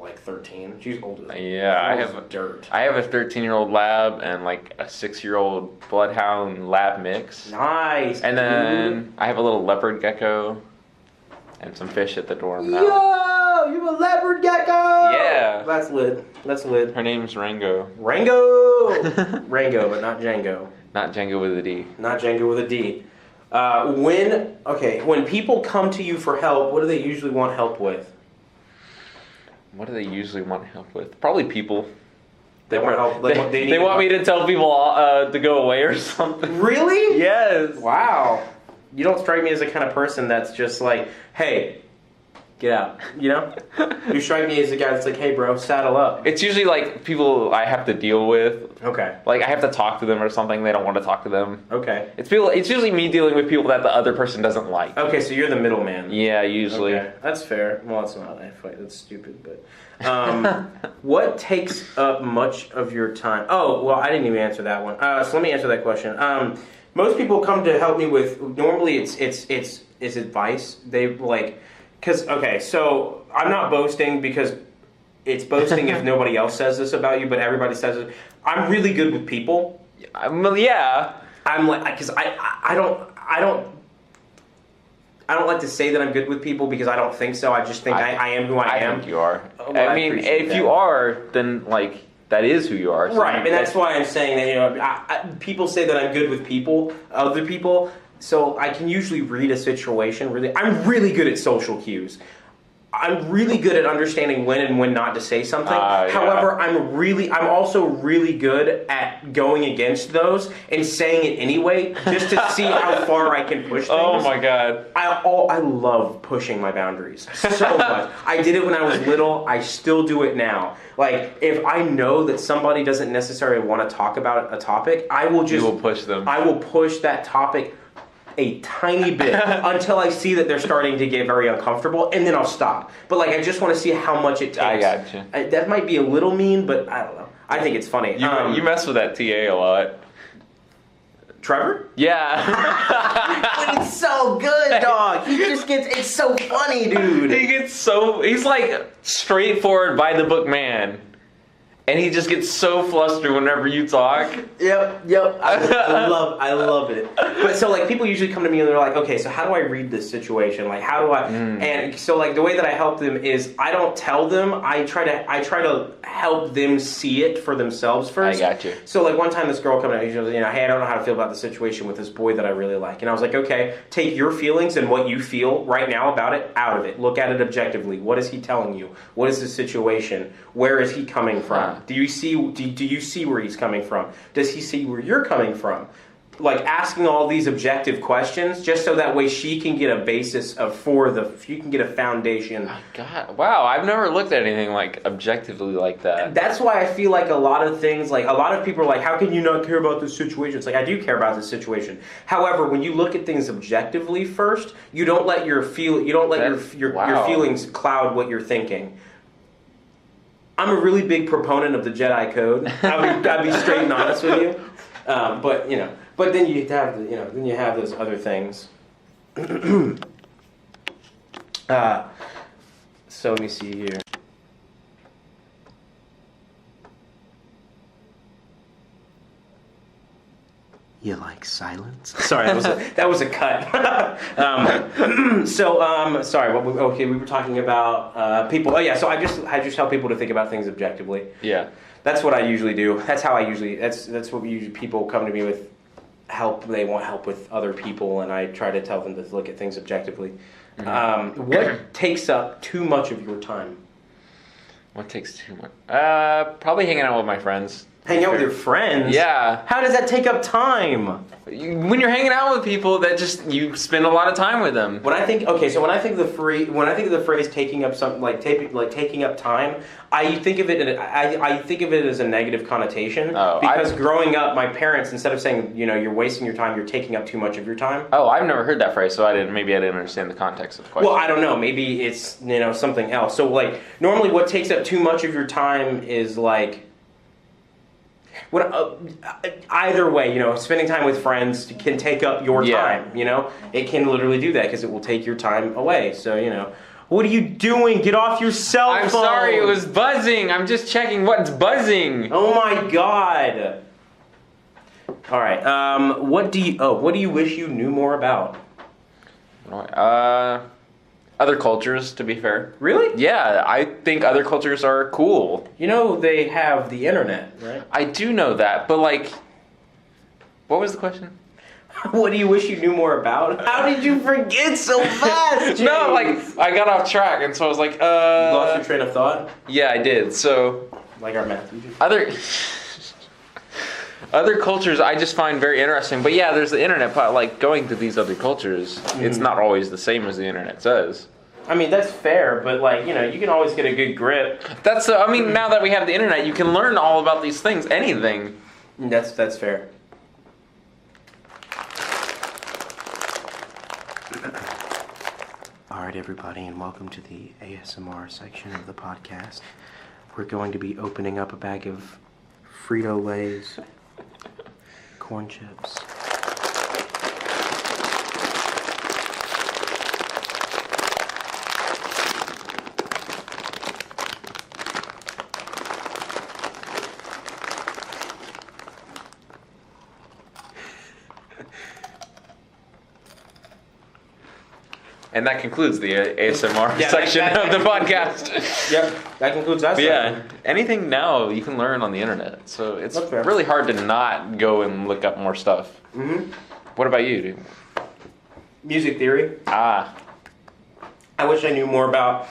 like 13. She's old as dirt. I have a 13-year-old lab and like a 6-year-old bloodhound lab mix. Nice. And then I have a little leopard gecko and some fish at the dorm now. Yo, you have a leopard gecko. Yeah. That's lit. Her name's Rango. Rango, but not Django. Not Django with a D. Not Django with a D. When people come to you for help, what do they usually want help with? What do they usually want help with? Probably people. They want help. They want me to tell people to go away or something. Really? Yes. Wow. You don't strike me as the kind of person that's just like, hey, get out. You know? You strike me as the guy that's like, hey, bro, saddle up. It's usually like people I have to deal with. Okay. Like I have to talk to them or something. They don't want to talk to them. Okay. It's usually me dealing with people that the other person doesn't like. Okay, so you're the middleman. Yeah, usually. Okay, that's fair. Well, that's not. That's stupid. But what takes up much of your time? Oh, well, I didn't even answer that one. So let me answer that question. Most people come to help me with. Normally, it's advice. They like, so I'm not boasting because it's boasting if nobody else says this about you, but everybody says it. I'm really good with people. Yeah. I'm like, because I don't like to say that I'm good with people because I don't think so. I just think I am who I am. I think you are. Well, I mean, if you are, then like that is who you are. So right, and that's why I'm saying that people say that I'm good with people, other people. So I can usually read a situation. I'm really good at social cues. I'm really good at understanding when and when not to say something. However, I'm also really good at going against those and saying it anyway, just to see how far I can push things. Oh my god! I love pushing my boundaries so much. I did it when I was little. I still do it now. Like if I know that somebody doesn't necessarily want to talk about a topic, I will just push them. I will push that topic a tiny bit until I see that they're starting to get very uncomfortable, and then I'll stop. But like, I just want to see how much it takes. I gotcha. That might be a little mean, but I don't know. I think it's funny. You mess with that TA a lot. Trevor? Yeah. He's so good, dog. He just it's so funny, dude. He's like straightforward, by the book man. And he just gets so flustered whenever you talk. Yep. I love it. But so like people usually come to me and they're like, okay, so how do I read this situation? Like how do I? And so like the way that I help them is I don't tell them. I try to help them see it for themselves first. I got you. So like one time this girl came to me, she was, hey, I don't know how to feel about the situation with this boy that I really like. And I was like, okay, take your feelings and what you feel right now about it out of it. Look at it objectively. What is he telling you? What is the situation? Where is he coming from? Do you see where he's coming from? Does he see where you're coming from? Like asking all these objective questions, just so that way she can get a basis you can get a foundation. My God, wow! I've never looked at anything like objectively like that. That's why I feel like a lot of things, like a lot of people are like, how can you not care about this situation? It's like I do care about this situation. However, when you look at things objectively first, you don't let your feelings cloud what you're thinking. I'm a really big proponent of the Jedi Code. I'll be straight and honest with you. But then you have then you have those other things. So let me see here. You like silence? Sorry, that was a cut. Sorry. We were talking about people. Oh yeah, so I just help people to think about things objectively. Yeah, that's what I usually do. That's what people come to me with help. They want help with other people, and I try to tell them to look at things objectively. Mm-hmm. What takes up too much of your time? What takes too much? Probably hanging out with my friends. Hang out with your friends? Yeah. How does that take up time? When you're hanging out with people, you spend a lot of time with them. When I think of the phrase taking up something taking up time, I think of it as a negative connotation. Because growing up, my parents, instead of saying you're wasting your time, you're taking up too much of your time. Oh, I've never heard that phrase, so I didn't understand the context of the question. Well, I don't know. Maybe it's something else. So like normally, what takes up too much of your time is like. Either way, spending time with friends can take up your time. It can literally do that because it will take your time away. So What are you doing? Get off your cell phone. I'm sorry, it was buzzing. I'm just checking what's buzzing. Oh my god. All right. What do you wish you knew more about? Other cultures, to be fair. Really? Yeah, I think other cultures are cool. You know they have the internet, right? I do know that, but like, what was the question? What do you wish you knew more about? How did you forget so fast, James? No, like, I got off track, and so I was like, You lost your train of thought? Yeah, I did, so... Like our math teacher? Other cultures I just find very interesting, but yeah, there's the internet, but like, going to these other cultures, it's not always the same as the internet says. I mean, that's fair, but like, you know, you can always get a good grip. Now that we have the internet, you can learn all about these things, anything. That's fair. Alright everybody, and welcome to the ASMR section of the podcast. We're going to be opening up a bag of Frito-Lay's corn chips. And that concludes the ASMR section of the podcast. Yep, that concludes that section. Yeah, anything now you can learn on the internet, so it's really hard to not go and look up more stuff. Mm-hmm. What about you, dude? Music theory. Ah. I wish I knew more about,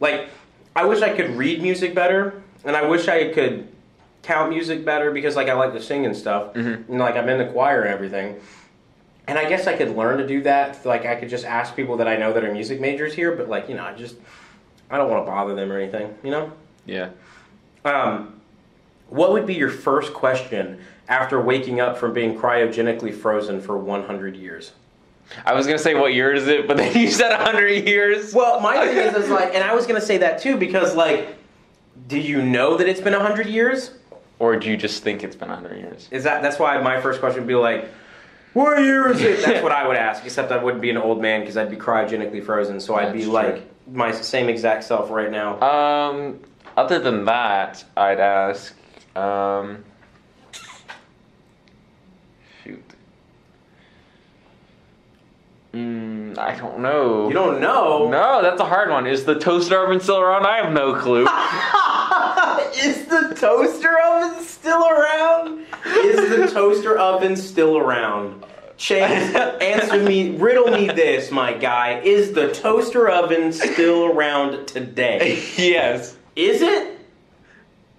like, I wish I could read music better, and I wish I could count music better because, like, I like to sing and stuff. Mm-hmm. And, like, I'm in the choir and everything. And I guess I could learn to do that. Like, I could just ask people that I know that are music majors here, but, like, you know, I don't want to bother them or anything, you know? Yeah. What would be your first question after waking up from being cryogenically frozen for 100 years? I was going to say, what year is it? But then you said 100 years. Well, my thing is like, and I was going to say that too, because, like, do you know that it's been 100 years? Or do you just think it's been 100 years? That's why my first question would be like, what year is it? That's what I would ask, except I wouldn't be an old man because I'd be cryogenically frozen, so I'd be like my same exact self right now. Other than that, I'd ask, shoot. I don't know. You don't know? No, that's a hard one. Is the toaster oven still around? I have no clue. Is the toaster oven still around? Is the toaster oven still around? Chase, answer me, riddle me this, my guy. Is the toaster oven still around today? Yes. Is it?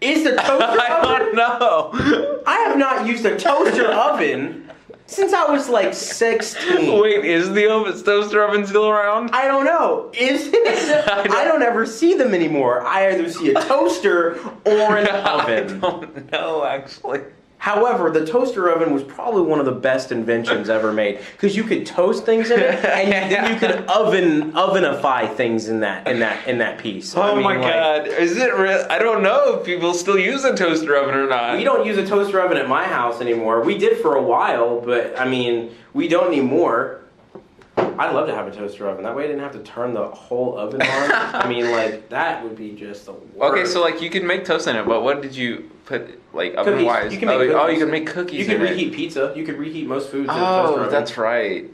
Is the toaster oven? I don't know. I have not used a toaster oven since I was like 16. Wait, is the toaster oven still around? I don't know. Is it? I don't ever see them anymore. I either see a toaster or an oven. I don't know, actually. However, the toaster oven was probably one of the best inventions ever made because you could toast things in it, and then you could ovenify things in that piece. Oh my god, is it real? I don't know if people still use a toaster oven or not. We don't use a toaster oven at my house anymore. We did for a while, but I mean, we don't anymore. I'd love to have a toaster oven. That way I didn't have to turn the whole oven on. I mean, like, that would be just the worst. Okay, so, like, you can make toast in it, but what did you put, like, oven-wise? You can make cookies. Oh, you can make cookies in it. You can reheat pizza. You could reheat most foods in a toaster oven. Oh, that's right.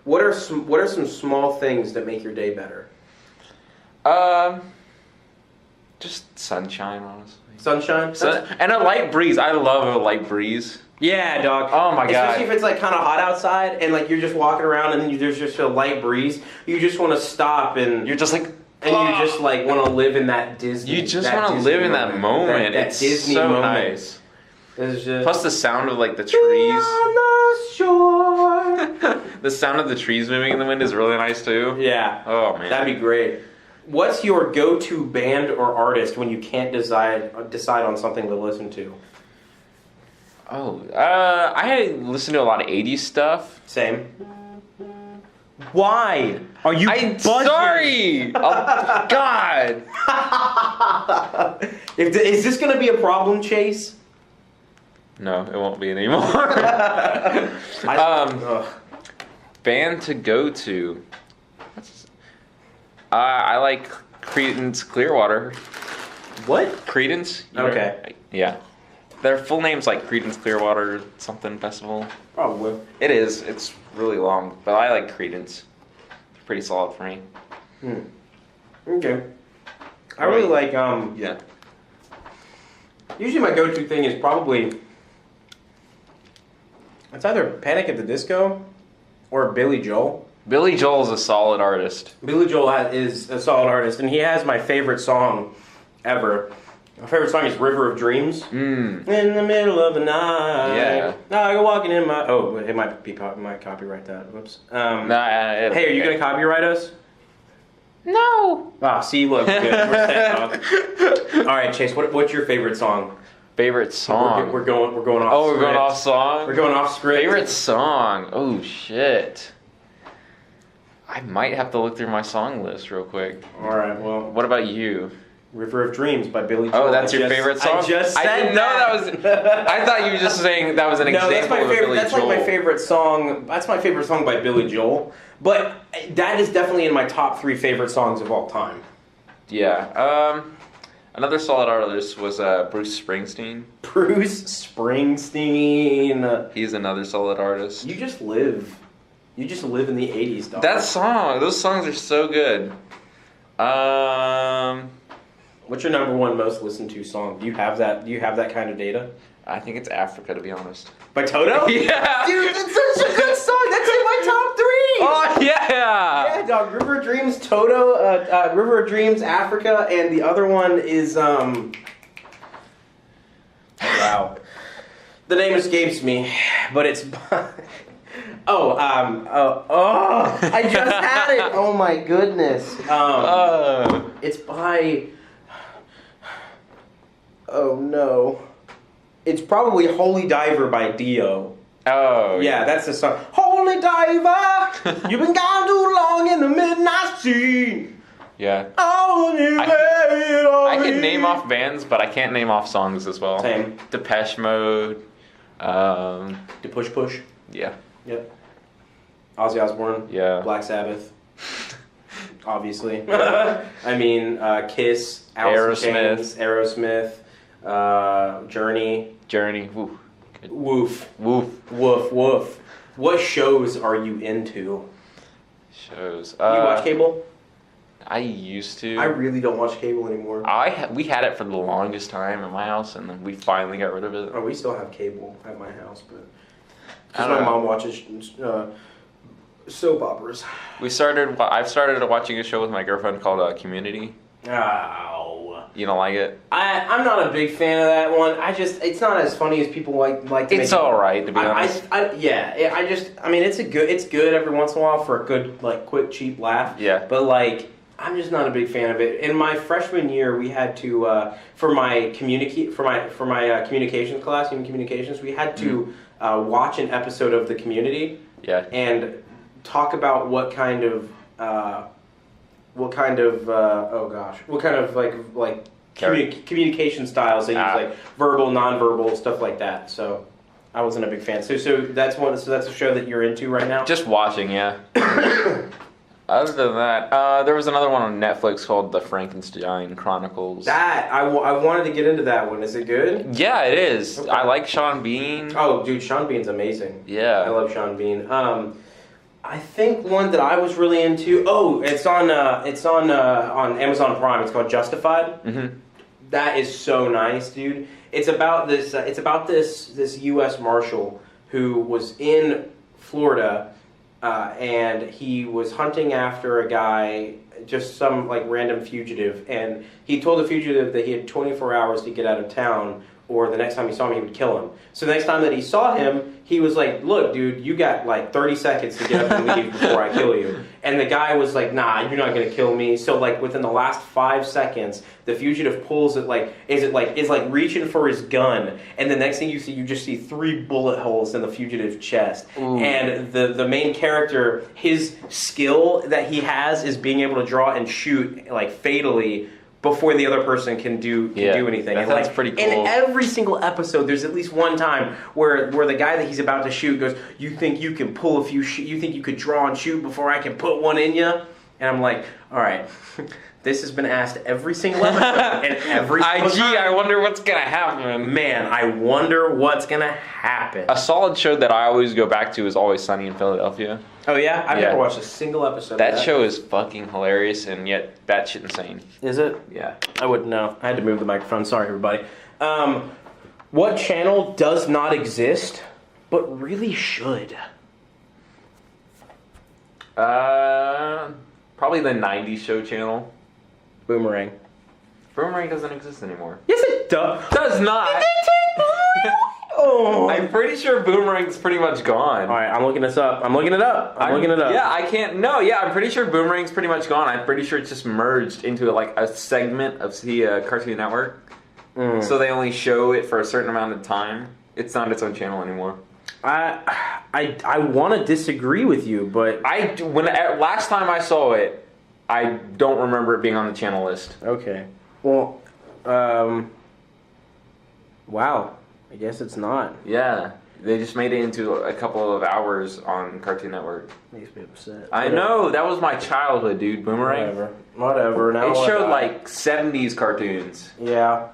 What are some small things that make your day better? Just sunshine, honestly. Sunshine? And a light breeze. I love a light breeze. Yeah, dog. Oh my god. Especially if it's like kind of hot outside and like you're just walking around and then there's just a light breeze. You just want to stop and you're just like, and you just like want to live in that Disney. You just want to live in that moment. That it's Disney so moment. Nice. It's just, plus the sound of like the trees. On the shore. The sound of the trees moving in the wind is really nice too. Yeah. Oh man. That'd be great. What's your go-to band or artist when you can't decide on something to listen to? Oh, I listen to a lot of 80s stuff. Same. Why? Are you I'm sorry! Oh, God! Is this going to be a problem, Chase? No, it won't be anymore. Band to go to. I like Creedence Clearwater. What? Creedence? Okay. Yeah. Their full name's like Creedence Clearwater something festival. Probably. It is. It's really long, but I like Creedence. It's pretty solid for me. Okay. I really like Yeah. Usually my go-to thing is probably it's either Panic at the Disco or Billy Joel. Billy Joel's a solid artist. Billy Joel is a solid artist, and he has my favorite song ever. My favorite song is River of Dreams. In the middle of the night. Yeah. I go walking in my... Oh, it might be might copyright that. Whoops. Hey, are you going to copyright us? No. Ah, see, look, good. We're set up. All right, Chase, what's your favorite song? Favorite song? We're going off Oh, script. we're going off song? We're going off script. Favorite song? Oh, shit. I might have to look through my song list real quick. All right, well... What about you? River of Dreams by Billy Joel. Oh, that's your favorite song? I just said didn't know that was... I thought you were just saying that was an example that's my of favorite, Billy that's Joel. like my favorite song. That's my favorite song by Billy Joel. But that is definitely in my top 3 favorite songs of all time. Yeah. Another solid artist was Bruce Springsteen. Bruce Springsteen. He's another solid artist. You just live in the 80s, dog. Those songs are so good. What's your number one most listened to song? Do you have that kind of data? I think it's Africa, to be honest. By Toto? Yeah. Dude, it's such a good song. That's in my top 3. Oh, yeah. Yeah, dog. River of Dreams, Toto, River of Dreams, Africa, and the other one is, wow. The name escapes me, but it's by... I just had it. Oh my goodness. It's by... Oh no. It's probably Holy Diver by Dio. Oh. Yeah, that's the song. Holy Diver, you've been gone too long in the midnight sea. Yeah. I can name off bands, but I can't name off songs as well. Same. Depeche Mode. The Push Push. Yeah. Yep. Ozzy Osbourne. Yeah. Black Sabbath. Obviously. I mean, Kiss. Alice in Chains, Aerosmith. Journey. Woo. Woof. Woof. Woof. Woof. What shows are you into? Shows. You watch cable? I used to. I really don't watch cable anymore. We had it for the longest time at my house, and then we finally got rid of it. Oh, we still have cable at my house, but I my don't know. mom watches soap operas. I've started watching a show with my girlfriend called Community. Oh. You don't like it? I'm not a big fan of that one. It's not as funny as people like to make It's alright, to be honest. It's good every once in a while for a good, like, quick, cheap laugh. Yeah. But, like, I'm just not a big fan of it. In my freshman year, we had to, for my communications class, human communications, we had to watch an episode of The Community. Yeah. And talk about what kind of communication styles they use, like verbal, nonverbal, stuff like that. So I wasn't a big fan. So that's a show that you're into right now? Just watching, yeah. Other than that, there was another one on Netflix called The Frankenstein Chronicles. I wanted to get into that one. Is it good? Yeah, it is. Okay. I like Sean Bean. Oh, dude, Sean Bean's amazing. Yeah. I love Sean Bean. I think one that I was really into. Oh, it's on Amazon Prime. It's called Justified. Mm-hmm. That is so nice, dude. It's about this. This U.S. Marshal who was in Florida, and he was hunting after a guy, just some like random fugitive, and he told the fugitive that he had 24 hours to get out of town, or the next time he saw him, he would kill him. So the next time that he saw him, he was like, look, dude, you got like 30 seconds to get up and leave before I kill you. And the guy was like, nah, you're not going to kill me. So like within the last 5 seconds, the fugitive pulls it is reaching for his gun. And the next thing you just see 3 bullet holes in the fugitive's chest. Ooh. And the main character, his skill that he has is being able to draw and shoot like fatally before the other person can do anything. That's pretty cool. In every single episode, there's at least one time where the guy that he's about to shoot goes, "You think you can pull you think you could draw and shoot before I can put one in you?" And I'm like, all right, this has been asked every single episode. And every single IG, I wonder what's going to happen. Man, I wonder what's going to happen. A solid show that I always go back to is Always Sunny in Philadelphia. Oh, yeah? I've never watched a single episode of that. That show is fucking hilarious and yet batshit insane. Is it? Yeah. I wouldn't know. I had to move the microphone. Sorry, everybody. What channel does not exist, but really should? Probably the 90s show channel. Boomerang. Boomerang doesn't exist anymore. Yes, it does. Does not. Oh. I'm pretty sure Boomerang's pretty much gone. All right, I'm looking this up. I'm looking it up. Yeah, I can't. No, yeah, I'm pretty sure Boomerang's pretty much gone. I'm pretty sure it's just merged into like a segment of the Cartoon Network. So they only show it for a certain amount of time. It's not its own channel anymore. I want to disagree with you, but last time I saw it, I don't remember it being on the channel list. Okay. Well, wow. I guess it's not. Yeah. They just made it into a couple of hours on Cartoon Network. Makes me upset. I know. That was my childhood, dude. Boomerang. Whatever. Now it showed like 70s cartoons. Yeah.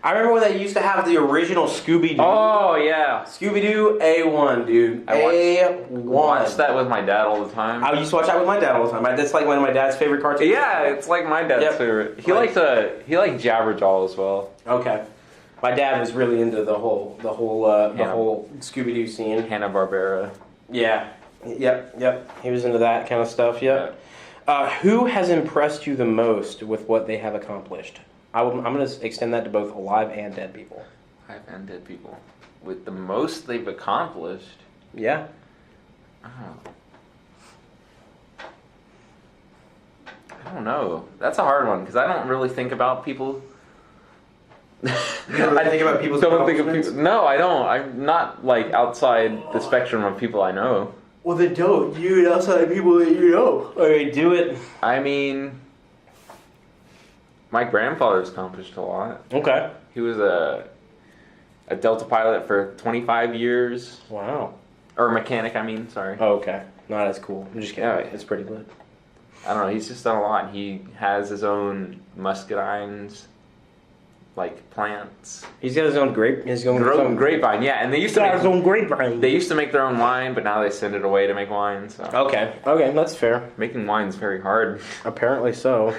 I remember when they used to have the original Scooby-Doo. Oh, yeah. Scooby-Doo, A1, dude. A1. Watched that with my dad all the time. I used to watch that with my dad all the time. That's like one of my dad's favorite cartoons. Yeah, it's like my dad's favorite. He liked Jabberjaw as well. Okay. My dad was really into the whole Scooby-Doo scene. Hanna-Barbera. Yeah. Yep. He was into that kind of stuff. Yep. Who has impressed you the most with what they have accomplished? I'm going to extend that to both alive and dead people. Alive and dead people. With the most they've accomplished? Yeah. Oh. I don't know. That's a hard one because I don't really think about people. You don't really think about people's accomplishments? No, I don't. I'm not like outside the spectrum of people I know. Well, then don't. You outside people that you know. Okay, do it. I mean, my grandfather's accomplished a lot. Okay. He was a Delta pilot for 25 years. Wow. Or mechanic, I mean, sorry. Oh, okay. Not as cool. I'm just kidding. Yeah. It's pretty lit. I don't know. He's just done a lot. He has his own muscadines, like plants. He's got his own grapevine. Yeah, and they used to make his own grapevine. They used to make their own wine, but now they send it away to make wine. So. Okay, that's fair. Making wine is very hard. Apparently so.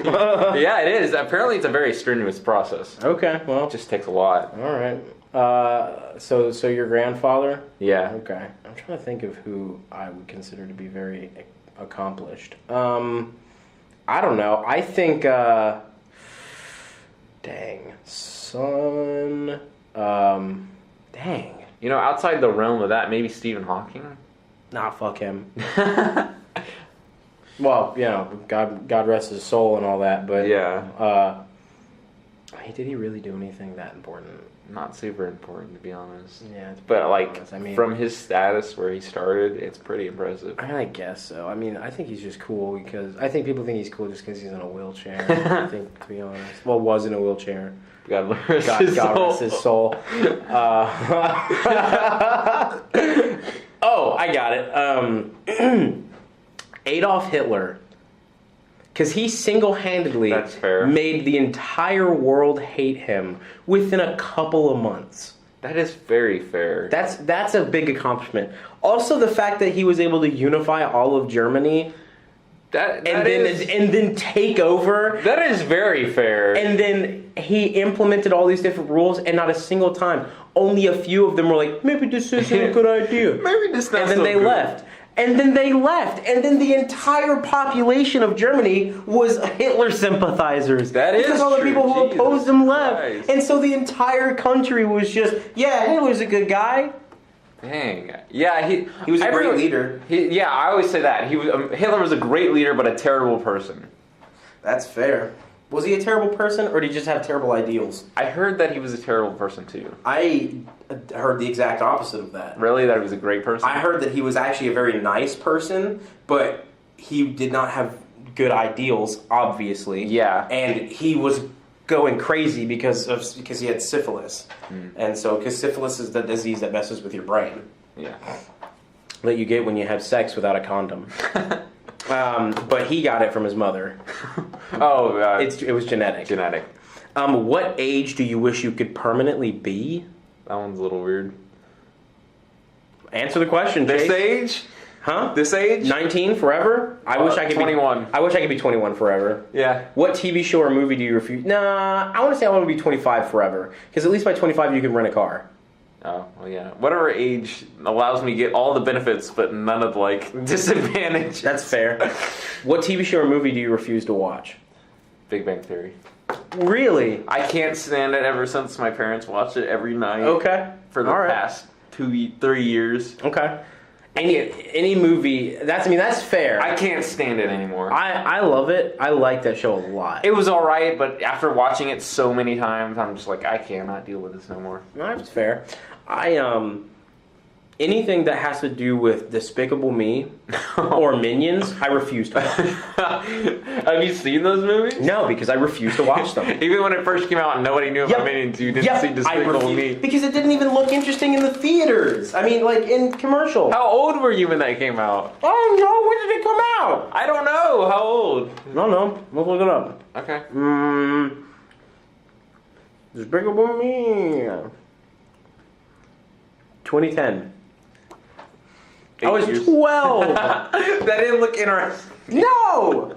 Yeah, it is. Apparently, it's a very strenuous process. Okay, well, it just takes a lot. All right. So your grandfather? Yeah. Okay. I'm trying to think of who I would consider to be very accomplished. I don't know. I think. Dang, son. Dang. You know, outside the realm of that, maybe Stephen Hawking. Nah, fuck him. Well, you know, God rest his soul and all that, but yeah. Did he really do anything that important? Not super important, to be honest. Yeah, but like, from his status where he started, it's pretty impressive. I guess so. I mean, I think he's just cool because I think people think he's cool just because he's in a wheelchair. I think, to be honest, was in a wheelchair. God rest his soul. Oh, I got it. Adolf Hitler. Because he single-handedly made the entire world hate him within a couple of months. That is very fair. That's a big accomplishment. Also, the fact that he was able to unify all of Germany and then take over. That is very fair. And then he implemented all these different rules, and not a single time, only a few of them were like, maybe this isn't a good idea. Maybe this not. And then they left. And then they left. And then the entire population of Germany was Hitler sympathizers. That is because all the true. people who opposed him left. Christ. And so the entire country was just, yeah, Hitler's a good guy. Dang. Yeah, he was a great leader. Yeah, I always say that. Hitler was a great leader, but a terrible person. That's fair. Was he a terrible person, or did he just have terrible ideals? I heard that he was a terrible person, too. I heard the exact opposite of that. Really? That he was a great person? I heard that he was actually a very nice person, but he did not have good ideals, obviously. Yeah. And he was going crazy because he had syphilis. And so, because syphilis is the disease that messes with your brain. Yeah. That you get when you have sex without a condom. But he got it from his mother. Oh, It was genetic. Genetic. What age do you wish you could permanently be? That one's a little weird. Answer the question, This Chase. age? Huh? This age? 19 forever? I wish I could 21. I wish I could be 21 forever. Yeah. What TV show or movie do you refuse? Nah, I want to say I want to be 25 forever. Because at least by 25 you can rent a car. Oh, well, yeah. Whatever age allows me to get all the benefits, but none of the, disadvantage. That's fair. What TV show or movie do you refuse to watch? Big Bang Theory. Really? I can't stand it ever since my parents watched it every night. Okay. For the past 3 years. Okay. Any movie, that's fair. I can't stand it anymore. I love it. I like that show a lot. It was alright, but after watching it so many times, I'm just like, I cannot deal with this no more. No, that's fair. Anything that has to do with Despicable Me or Minions, I refuse to watch. Have you seen those movies? No, because I refuse to watch them. Even when it first came out and nobody knew about Minions, you didn't see Despicable Me. Because it didn't even look interesting in the theaters. I mean, in commercial. How old were you when that came out? I don't know. When did it come out? I don't know. How old? I don't know. Let's look it up. Okay. Despicable Me. 2010. I was 12. That didn't look interesting. No.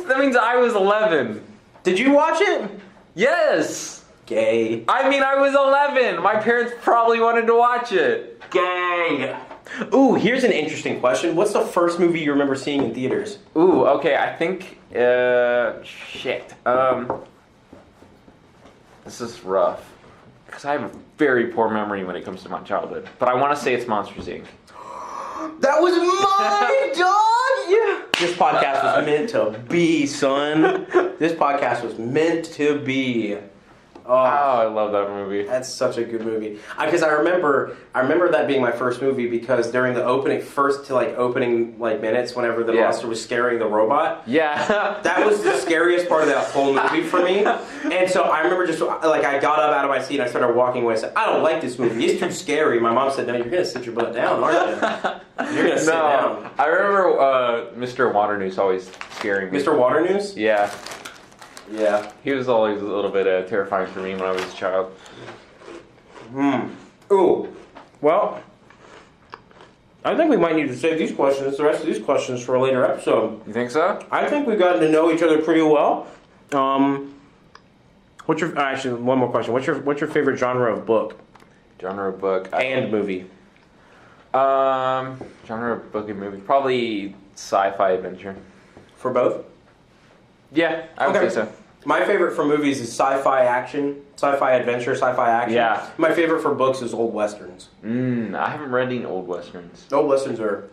That means I was 11. Did you watch it? Yes. Gay. I mean, I was 11. My parents probably wanted to watch it. Gay. Ooh, here's an interesting question. What's the first movie you remember seeing in theaters? Ooh, okay. I think. Shit. This is rough. Because I have a very poor memory when it comes to my childhood. But I want to say it's Monsters, Inc. That was my dog! Yeah. This podcast was meant to be, son. This podcast was meant to be. Oh, I love that movie. That's such a good movie. Because I remember that being my first movie because during the opening minutes, whenever the monster was scaring the robot. Yeah. That was the scariest part of that whole movie for me. And so I remember just, I got up out of my seat and I started walking away. I said, I don't like this movie. It's too scary. My mom said, no, you're going to sit your butt down, aren't you? You're going to sit down. I remember Mr. Waternoose always scaring me. Mr. Waternoose? Yeah. Yeah. He was always a little bit terrifying for me when I was a child. Ooh. Well, I think we might need to save the rest of these questions for a later episode. You think so? I think we've gotten to know each other pretty well. Actually, one more question. What's your favorite genre of book? Genre of book. And movie. Genre of book and movie. Probably sci-fi adventure. For both? Yeah, I would say so. My favorite for movies is sci-fi action, sci-fi adventure, sci-fi action. Yeah. My favorite for books is old westerns. I haven't read any old westerns. Old westerns are...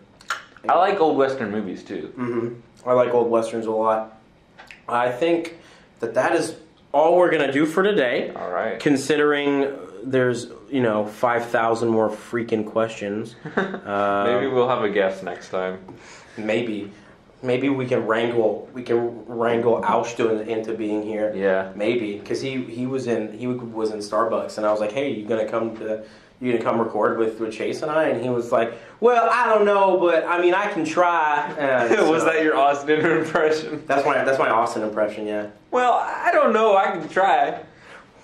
I like old western movies too. I like old westerns a lot. I think that is all we're going to do for today. All right. Considering there's, 5,000 more freaking questions. Maybe we'll have a guest next time. Maybe we can wrangle Austin into being here. Yeah. Maybe because he was in Starbucks and I was like, hey, you gonna come record with Chase and I? And he was like, well, I don't know, but I mean I can try. Was that your Austin impression? That's my Austin impression. Yeah. Well, I don't know. I can try.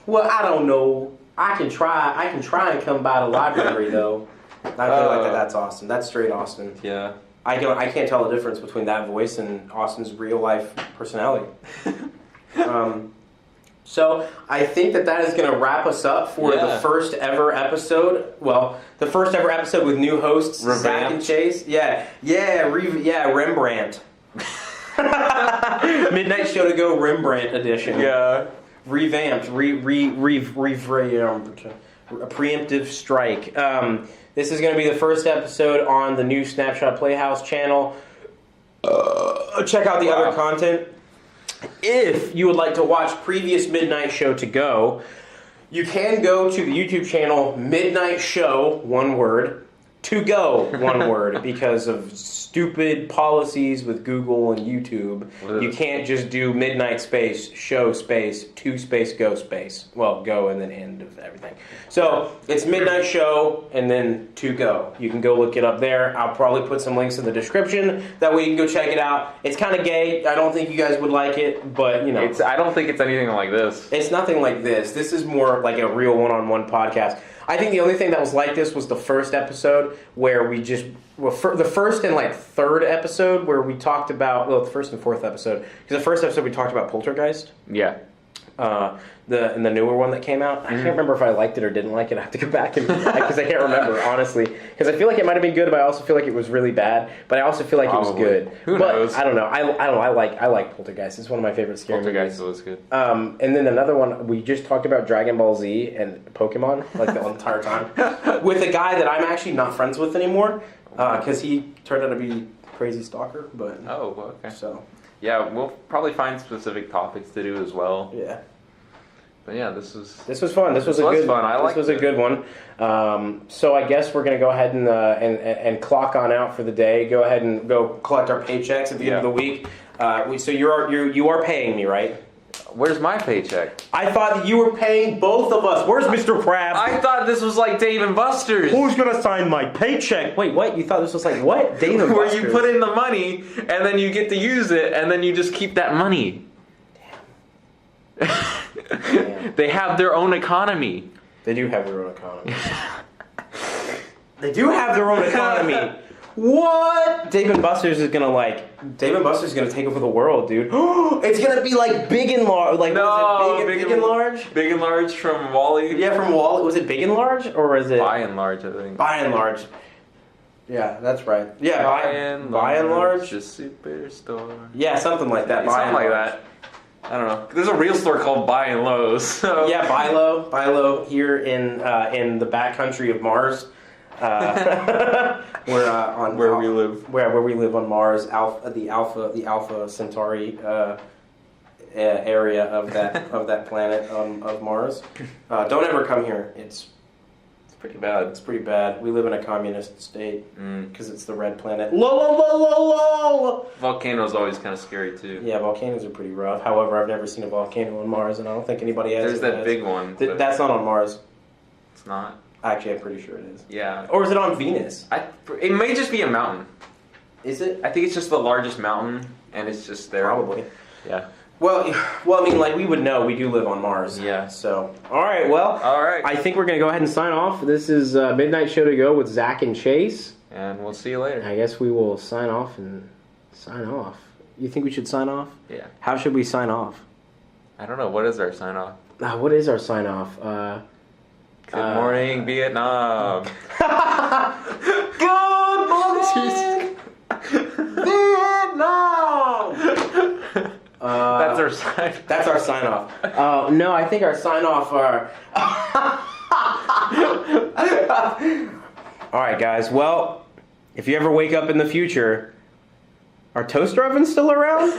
Well, I don't know. I can try. I can try and come by the library though. I feel like that's Austin. That's straight Austin. Yeah. I can't tell the difference between that voice and Austin's real life personality. So I think that is going to wrap us up for the first ever episode. Well, the first ever episode with new hosts, Zach and Chase. Rembrandt. Midnight Show to Go Rembrandt edition. Yeah. Revamped. A preemptive strike. This is going to be the first episode on the new Snapshot Playhouse channel. Check out the other content. If you would like to watch previous Midnight Show to Go, you can go to the YouTube channel Midnight Show, one word, to go, one word, because of stupid policies with Google and YouTube. You can't just do midnight space, show space, to space, go space. Well, go and then end of everything. So it's midnight show and then to go. You can go look it up there. I'll probably put some links in the description. That way you can go check it out. It's kind of gay. I don't think you guys would like it, but you know. I don't think it's anything like this. It's nothing like this. This is more like a real one-on-one podcast. I think the only thing that was like this was the first episode where we just... Well, the first and like third episode where we talked about... Well, the first and fourth episode. Because the first episode we talked about Poltergeist. Yeah. The newer one that came out. I can't remember if I liked it or didn't like it. I have to go back and... Because I can't remember, honestly. Because I feel like it might have been good, but I also feel like it was really bad. But I also feel like it was good. Who knows? I don't know. I don't know. I like Poltergeist. It's one of my favorite scary movies. Poltergeist was good. And then another one, we just talked about Dragon Ball Z and Pokemon, like the entire time. With a guy that I'm actually not friends with anymore. Because he turned out to be a crazy stalker. But okay. So... Yeah, we'll probably find specific topics to do as well. Yeah. But yeah, this was fun. This was a good one. So I guess we're gonna go ahead and clock on out for the day. Go ahead and go collect our paychecks at the end of the week. So you are paying me, right? Where's my paycheck? I thought that you were paying both of us. Where's Mr. Krabs? I thought this was like Dave and Buster's. Who's gonna sign my paycheck? Wait, what? You thought this was like what? Dave and Where Buster's? you put in the money and then you get to use it and then you just keep that money. Damn. They have their own economy. They do have their own economy. They do have their own economy. What? Dave and Buster's is gonna take over the world, dude. It's gonna be like Big and Large. Like, no, Big and Large? Big and Large from Wall-E. Yeah, from Wall-E. Was it Big and Large or is it By and Large? I think. By and Large. Yeah, that's right. Yeah, By and Large. Just superstore. Yeah, something like that. Something like that. I don't know. There's a real store called Buy and Lowe's. So. Yeah, Buy Low here in the backcountry of Mars. Where we live on Mars, the Alpha Centauri area of that planet of Mars. Don't ever come here. It's pretty bad. It's pretty bad. We live in a communist state because it's the red planet. Lol. Volcanoes always kind of scary too. Yeah, volcanoes are pretty rough. However, I've never seen a volcano on Mars, and I don't think anybody has. There's that big one. That's not on Mars. It's not. Actually, I'm pretty sure it is. Yeah. Or is it on Venus? It may just be a mountain. Is it? I think it's just the largest mountain, and it's just there. Probably. Yeah. Well, I mean, like, we would know. We do live on Mars. Yeah. So, all right, well. All right. I think we're going to go ahead and sign off. This is Midnight Show to Go with Zach and Chase. And we'll see you later. I guess we will sign off and sign off. You think we should sign off? Yeah. How should we sign off? I don't know. What is our sign off? What is our sign off? Good morning, Vietnam. Good morning, Vietnam. That's our sign. That's our sign off. No, I think our sign off are. All right, guys. Well, if you ever wake up in the future, are toaster ovens still around?